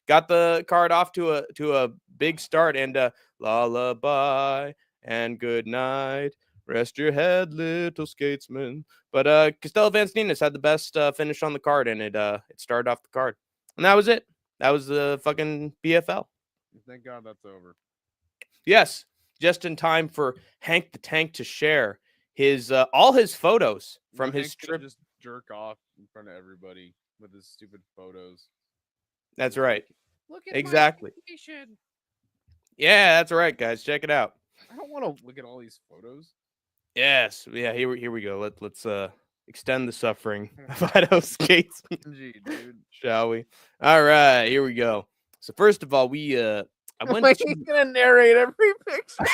got the card off to a big start. And lullaby and good night, rest your head, little skatesman. But Costello Van Steenis had the best finish on the card, and it started off the card, and that was it. That was the fucking PFL. Thank God that's over. Yes, just in time for Hank the Tank to share his all his photos from his trip. Just jerk off in front of everybody with his stupid photos. That's right. Look at exactly. Yeah, that's right, guys. Check it out. I don't want to look at all these photos. Yes. Yeah. Here we go. Let's extend the suffering of Idaho Skatesman, dude. Shall we? All right. Here we go. So first of all, we I went. He's gonna narrate every picture.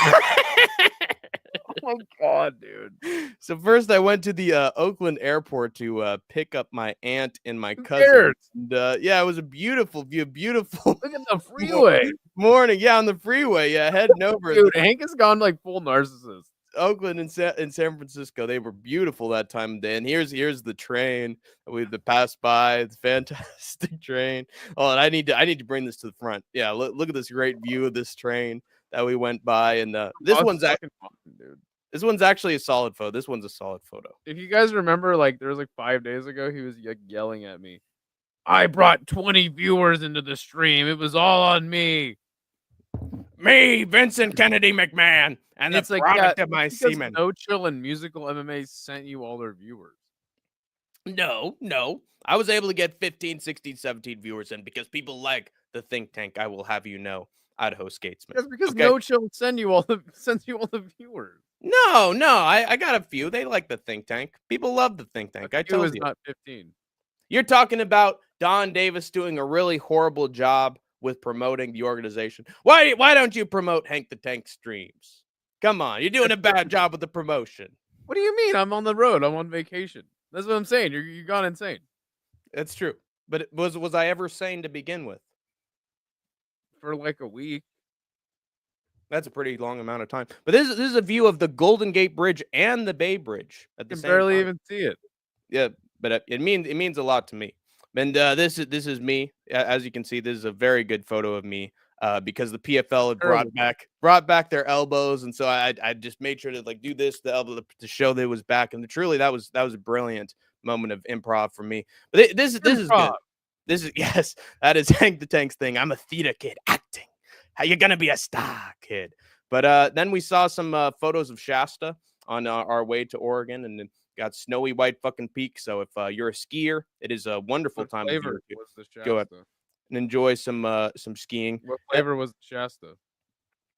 Oh my God, dude. So first I went to the Oakland airport to pick up my aunt and my cousin. And, yeah, it was a beautiful view. Beautiful. Look at the freeway. Morning. Yeah, on the freeway. Yeah, heading over. Dude, Hank has gone like full narcissist. Oakland and San Francisco, they were beautiful that time of day. And here's the train that we passed by. It's a fantastic train. Oh, and I need to bring this to the front. Yeah, look at this great view of this train that we went by. And this Oh, it's one's fucking awesome, dude. this one's actually a solid photo. This one's a solid photo. If you guys remember, like there was like 5 days ago, he was like yelling at me. I brought 20 viewers into the stream. It was all on me. Me, Vincent Kennedy McMahon, and It's the like, product yeah, of my it's because semen. No Chill and Musical MMA sent you all their viewers. No. I was able to get 15, 16, 17 viewers in because people like the think tank. I will have you know, Idaho Skatesman. That's because Okay? No Chill sends you all the viewers. No, I got a few. They like the think tank. People love the think tank. I told you. Not 15. You're talking about Donn Davis doing a really horrible job with promoting the organization. Why don't you promote Hank the Tank streams? Come on, you're doing a bad job with the promotion. What do you mean? I'm on the road. I'm on vacation. That's what I'm saying. You gone insane. That's true. But was I ever sane to begin with? For like a week. That's a pretty long amount of time. But this is a view of the Golden Gate Bridge and the Bay Bridge at the You can same barely time. even see it. Yeah, but it means a lot to me. And this is me. As you can see, this is a very good photo of me because the PFL had brought back their elbows, and so I just made sure to like do this the elbow to show that it was back. And truly, that was a brilliant moment of improv for me. But this is good. This is yes, that is Hank the Tank's thing. I'm a theater kid acting. How you gonna be a star kid? But then we saw some photos of Shasta on our way to Oregon, and then got snowy white fucking peaks. So if you're a skier, it is a wonderful time of year to go out and enjoy some skiing. What flavor was the Shasta?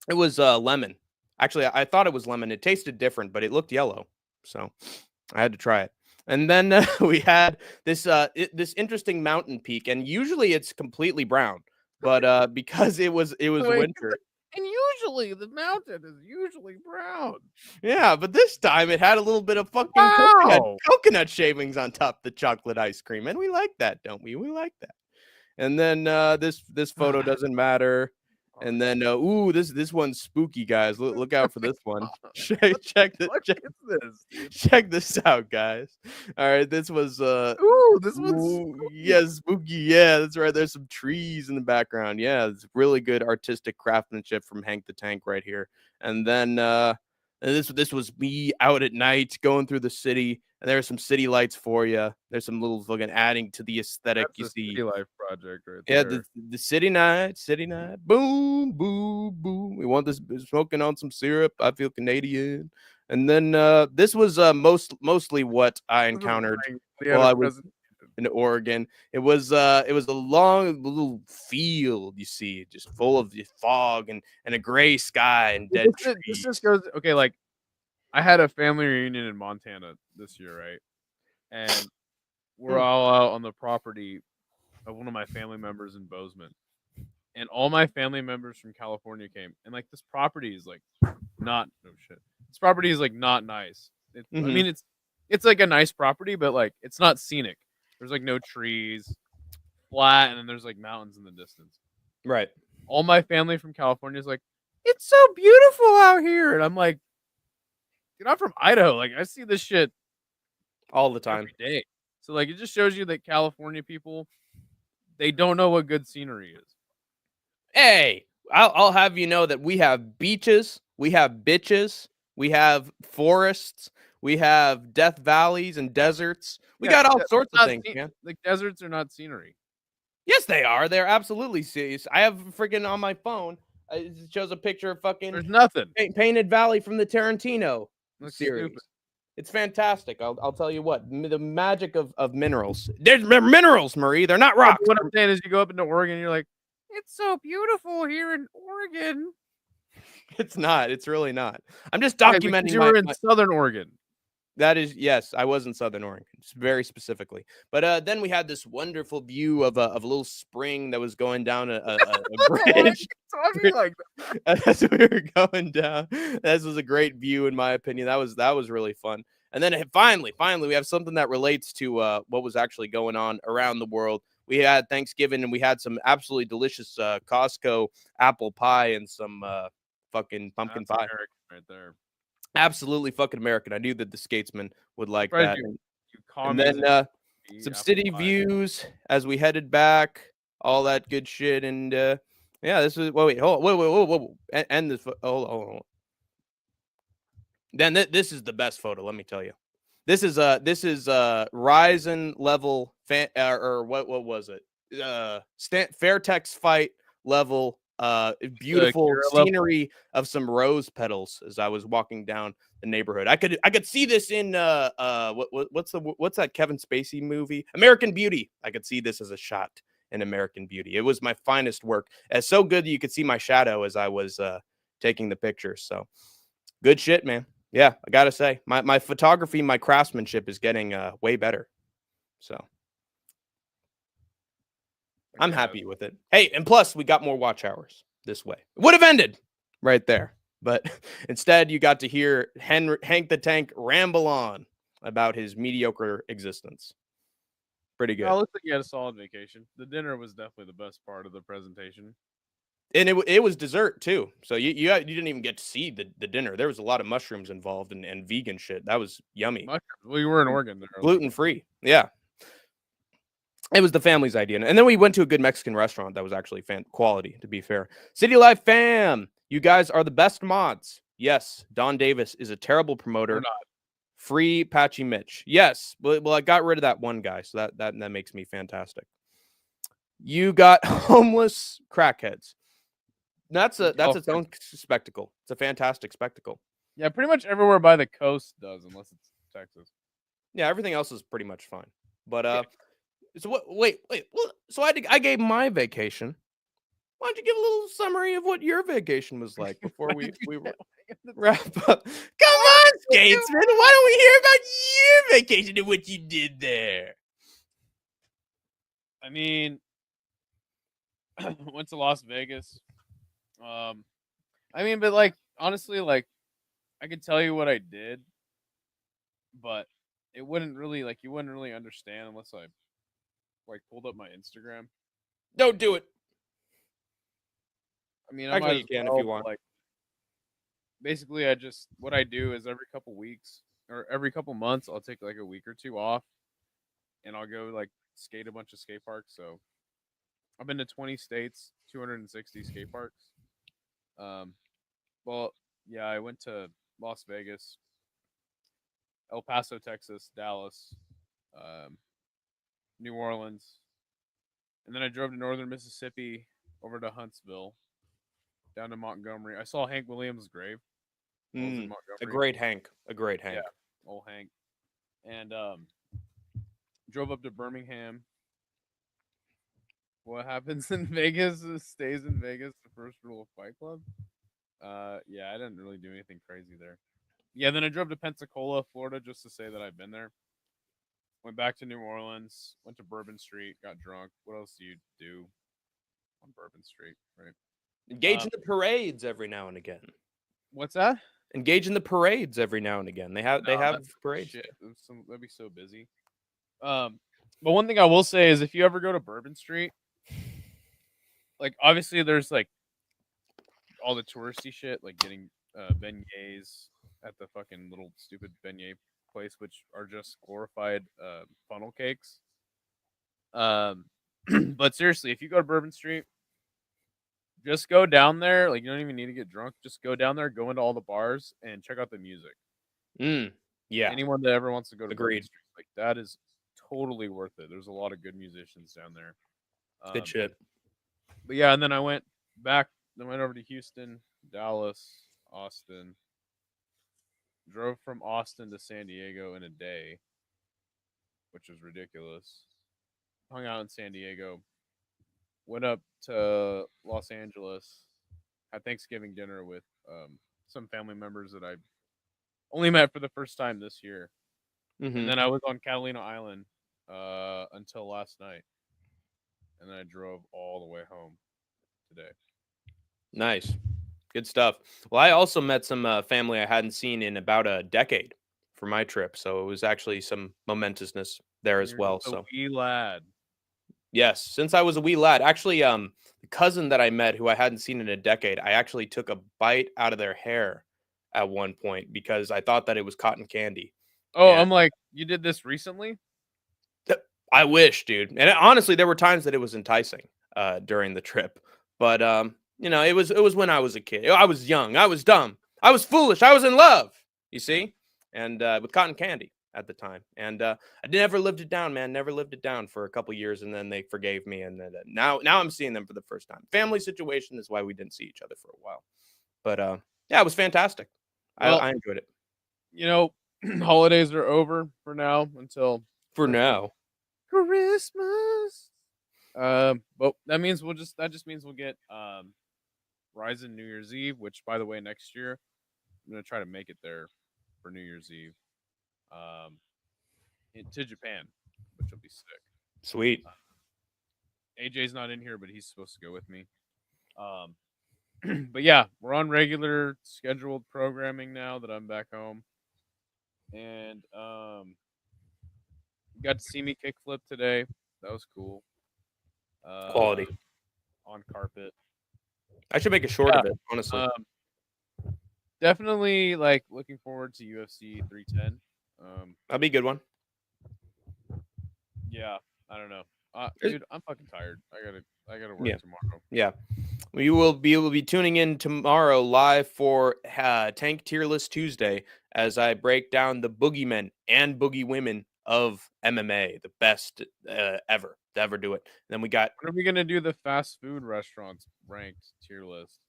It was lemon. Actually, I thought it was lemon. It tasted different, but it looked yellow, so I had to try it. And then we had this this interesting mountain peak, and usually it's completely brown, but because it was winter. And usually the mountain is usually brown. Yeah, but this time it had a little bit of fucking coconut shavings on top of the chocolate ice cream, and we like that, don't we? We like that. And then this photo doesn't matter. And then this one's spooky, guys. Look out for this one. Check this out, guys. All right, this was this one's spooky. Yeah, that's right. There's some trees in the background. Yeah, it's really good artistic craftsmanship from Hank the Tank right here. And then this was me out at night going through the city, and there's some city lights for you. There's some little fucking adding to the aesthetic. That's you see, city life project right there. Yeah, the city night, boom, boom, boom. We want this smoking on some syrup. I feel Canadian. And then this was mostly what I encountered while I was in Oregon. It was a long little field, you see, just full of the fog and a gray sky and dead trees. This just goes okay. Like, I had a family reunion in Montana this year, right? And we're all out on the property of one of my family members in Bozeman, and all my family members from California came. And like, this property is like not This property is like not nice. I mean, it's like a nice property, but like it's not scenic. There's like no trees, flat, and then there's like mountains in the distance. Right. All my family from California is like, it's so beautiful out here, and I'm like, dude, I'm from Idaho. Like, I see this shit all the time, every day. So like, it just shows you that California people, they don't know what good scenery is. Hey, I'll have you know that we have beaches, we have bitches, we have forests, we have death valleys and deserts. We got all sorts of things, man. Like, deserts are not scenery. Yes, they are. They're absolutely serious. I have freaking on my phone. It shows a picture of fucking. There's nothing. Painted Valley from the Tarantino series. Stupid. It's fantastic. I'll tell you what. The magic of minerals. They're minerals, Marie. They're not rocks. What I'm saying is, you go up into Oregon, and you're like, it's so beautiful here in Oregon. It's not. It's really not. I'm just documenting. You were in Southern Oregon. That is, yes, I was in Southern Oregon, very specifically. But then we had this wonderful view of a little spring that was going down a bridge. Like that? As we were going down, this was a great view, in my opinion. That was really fun. And then finally, we have something that relates to what was actually going on around the world. We had Thanksgiving, and we had some absolutely delicious Costco apple pie and some fucking pumpkin pie American right there. Absolutely fucking American. I knew that the Skatesman would like Surprised that. you And commies then and some apple city pie. views as we headed back, all that good shit. And yeah, this is wait, hold on, wait. End this. Hold on. Then this is the best photo. Let me tell you. This is Ryzen level or what was it? Fairtex fight level. Beautiful Kira level. scenery of some rose petals as I was walking down the neighborhood. I could see this in what's that Kevin Spacey movie? American Beauty. I could see this as a shot in American Beauty. It was my finest work. It's so good that you could see my shadow as I was taking the pictures. So good shit, man. Yeah, I gotta say, my photography, my craftsmanship is getting way better. So I'm happy with it. Hey, and plus we got more watch hours this way. It would have ended right there, but instead you got to hear Hank the Tank ramble on about his mediocre existence. Pretty good. Oh, looks like you had a solid vacation. The dinner was definitely the best part of the presentation. And it was dessert too, so you didn't even get to see the dinner. There was a lot of mushrooms involved and vegan shit. That was yummy. Mushrooms. Well, you were in Oregon there. Gluten free. Yeah. It was the family's idea. And then we went to a good Mexican restaurant that was actually quality, to be fair. City Life fam, you guys are the best mods. Yes, Donn Davis is a terrible promoter. We're not. Free Patchy Mitch. Yes. Well, I got rid of that one guy, so that makes me fantastic. You got homeless crackheads. That's its own spectacle. It's a fantastic spectacle. Yeah, pretty much everywhere by the coast does, unless it's Texas. Yeah, everything else is pretty much fine. But so what? Wait. So I gave my vacation. Why don't you give a little summary of what your vacation was like before we wrap up? Come on, Skatesman. Why don't we hear about your vacation and what you did there? I mean, went to Las Vegas. I mean, but like honestly, like I could tell you what I did, but it wouldn't really you wouldn't really understand unless I pulled up my Instagram. Don't do it. I mean, Actually, you can if you want. Basically, what I do is every couple weeks or every couple months, I'll take a week or two off, and I'll go skate a bunch of skate parks. So I've been to 20 states, 260 skate parks. Well, yeah, I went to Las Vegas, El Paso, Texas, Dallas, New Orleans, and then I drove to northern Mississippi over to Huntsville, down to Montgomery. I saw Hank Williams' grave. A great Hank. Yeah, old Hank. And drove up to Birmingham. What happens in Vegas stays in Vegas. The first rule of Fight Club. Yeah, I didn't really do anything crazy there. Yeah, then I drove to Pensacola, Florida, just to say that I've been there. Went back to New Orleans, went to Bourbon Street, got drunk. What else do you do on Bourbon Street, right? Engage in the parades every now and again. What's that? Engage in the parades every now and again. They have parades. Shit. That'd be so busy. But one thing I will say is if you ever go to Bourbon Street, obviously there's all the touristy shit, like getting beignets at the fucking little stupid beignet place, which are just glorified funnel cakes. But seriously, if you go to Bourbon Street, just go down there. You don't even need to get drunk. Just go down there, go into all the bars, and check out the music. Yeah. Anyone that ever wants to go to Agreed. Bourbon Street, that is totally worth it. There's a lot of good musicians down there. Good shit. But yeah, and then I went back. Then went over to Houston, Dallas, Austin. Drove from Austin to San Diego in a day, which was ridiculous. Hung out in San Diego. Went up to Los Angeles. Had Thanksgiving dinner with some family members that I only met for the first time this year. Mm-hmm. And then I was on Catalina Island until last night. And then I drove all the way home today. Nice. Good stuff. Well, I also met some family I hadn't seen in about a decade for my trip. So it was actually some momentousness there as well. So wee lad. Yes, since I was a wee lad. Actually, the cousin that I met who I hadn't seen in a decade, I actually took a bite out of their hair at one point because I thought that it was cotton candy. Oh, And I'm like, you did this recently? I wish, dude. And honestly, there were times that it was enticing during the trip, but it was when I was a kid. I was young. I was dumb. I was foolish. I was in love. You see, and with cotton candy at the time, and I never lived it down, man. Never lived it down for a couple years, and then they forgave me, and then now I'm seeing them for the first time. Family situation is why we didn't see each other for a while, but yeah, it was fantastic. Well, I enjoyed it you know, holidays are over for now until for now. Christmas. But that just means we'll get Ryzen New Year's Eve, which by the way, next year I'm gonna try to make it there for New Year's Eve. Um, to Japan, which will be sick. Sweet. AJ's not in here, but he's supposed to go with me. But yeah, we're on regular scheduled programming now that I'm back home, and you got to see me kickflip today. That was cool. Quality. On carpet. I should make a short Yeah. of it, honestly. Definitely like looking forward to UFC 310. That'd be a good one. Yeah, I don't know. Dude, I'm fucking tired. I gotta work Yeah. tomorrow. Yeah. We will be tuning in tomorrow live for Tank Tier List Tuesday as I break down the boogeymen and boogie women of MMA, the best ever to ever do it. And then we got, When are we gonna do the fast food restaurants ranked tier list?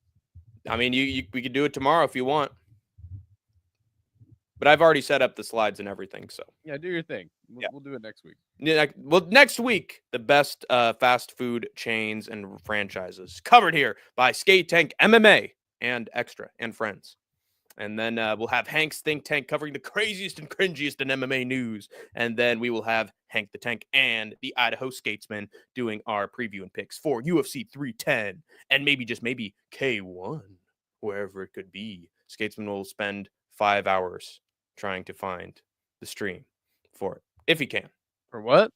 I mean, we could do it tomorrow if you want, but I've already set up the slides and everything. So Yeah, do your thing. Yeah. We'll do it next week. yeah, well, next week the best fast food chains and franchises covered here by Skate Tank MMA and Extra and Friends. And then we'll have Hank's Think Tank covering the craziest and cringiest in MMA news. And then we will have Hank the Tank and the Idaho Skatesman doing our preview and picks for UFC 310 and maybe just maybe K1, wherever it could be. Skatesman will spend 5 hours trying to find the stream for it, if he can. For what?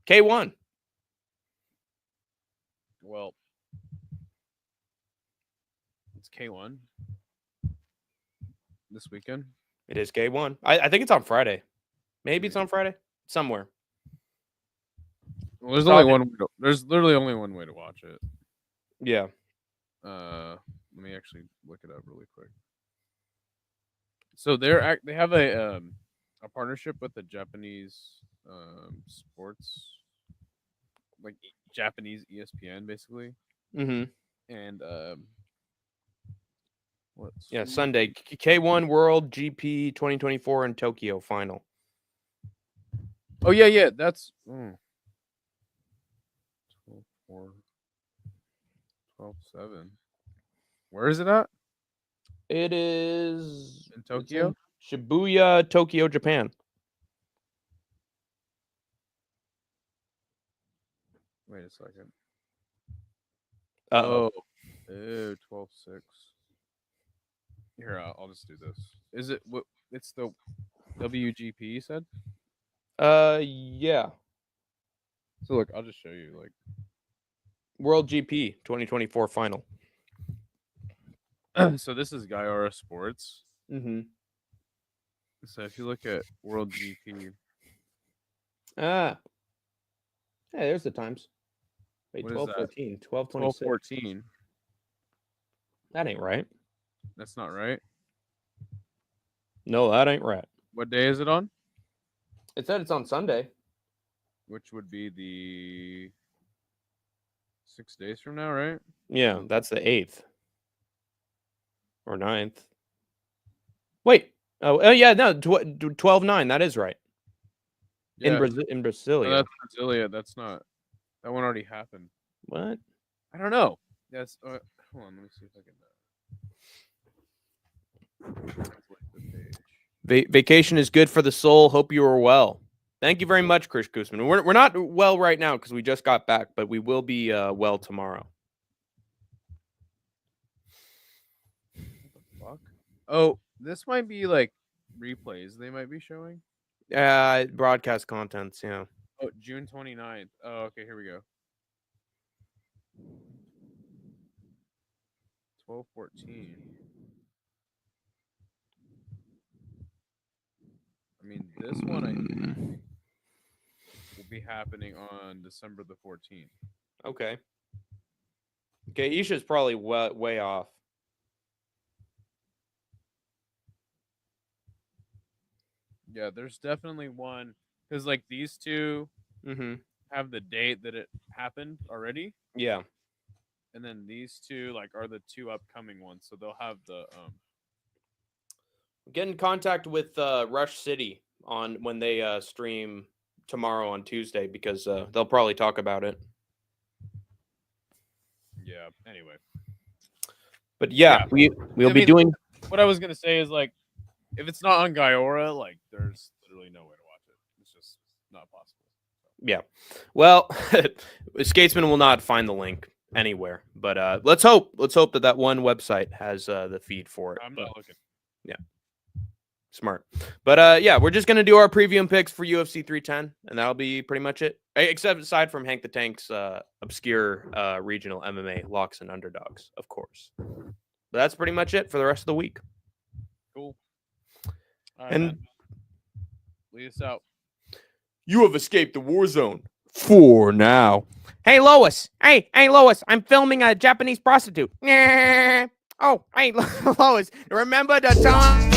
K1. Well, it's K1 this weekend. It is K1. I think it's on Friday. Maybe it's on Friday. Somewhere. Well, there's only one. There's literally only one way to watch it. Yeah. Let me actually look it up really quick. So they have a partnership with the Japanese sports, like Japanese ESPN, basically. Mm-hmm. And what's Sunday K1 World GP 2024 in Tokyo final. Oh yeah, that's 12-7. Where is it at? It is in Tokyo, Shibuya, Tokyo, Japan. Wait a second. Uh-oh. 12-6. Here, I'll just do this. Is it what? It's the WGP, you said? Yeah. So look, I'll just show you like World GP 2024 final. So this is Gaiara Sports. Mm-hmm. So if you look at World GP, hey, there's the times. Wait, what 12-14, 12-26. 12-14. That ain't right. That's not right. No, that ain't right. What day is it on? It said it's on Sunday. Which would be the 6 days from now, right? Yeah, that's the 8th. Or 9th. Wait. Oh yeah, no, 12-9. That is right. Yeah. In Brasilia. No, that's Brasilia. That's not. That one already happened. What? I don't know. Yes. Hold on. Let me see if I can. Vacation is good for the soul. Hope you are well. Thank you very much, Chris Guzman. We're not well right now because we just got back, but we will be well tomorrow. What the fuck? Oh, this might be like replays they might be showing. Broadcast contents, yeah. Oh, June 29th. Oh, okay, here we go. 12-14. mean, this one I think will be happening on December the 14th. Okay. Okay, Isha's probably way off. Yeah, there's definitely one because like these two have the date that it happened already. Yeah. And then these two like are the two upcoming ones, so they'll have the Get in contact with Rush City on when they stream tomorrow on Tuesday because they'll probably talk about it. Yeah. Anyway. But yeah, we'll be doing. What I was gonna say is like, if it's not on Gaiora, like there's literally no way to watch it. It's just not possible. Yeah. Well, Skatesman will not find the link anywhere, but let's hope that one website has the feed for it. I'm not looking. Yeah. Smart. But yeah, we're just gonna do our preview and picks for UFC 310, and that'll be pretty much it. Except aside from Hank the Tank's obscure regional MMA locks and underdogs, of course. But that's pretty much it for the rest of the week. Cool. All right, and man. Lead us out. You have escaped the war zone for now. Hey Lois. Hey Lois. I'm filming a Japanese prostitute. Oh, hey Lois. Remember the time?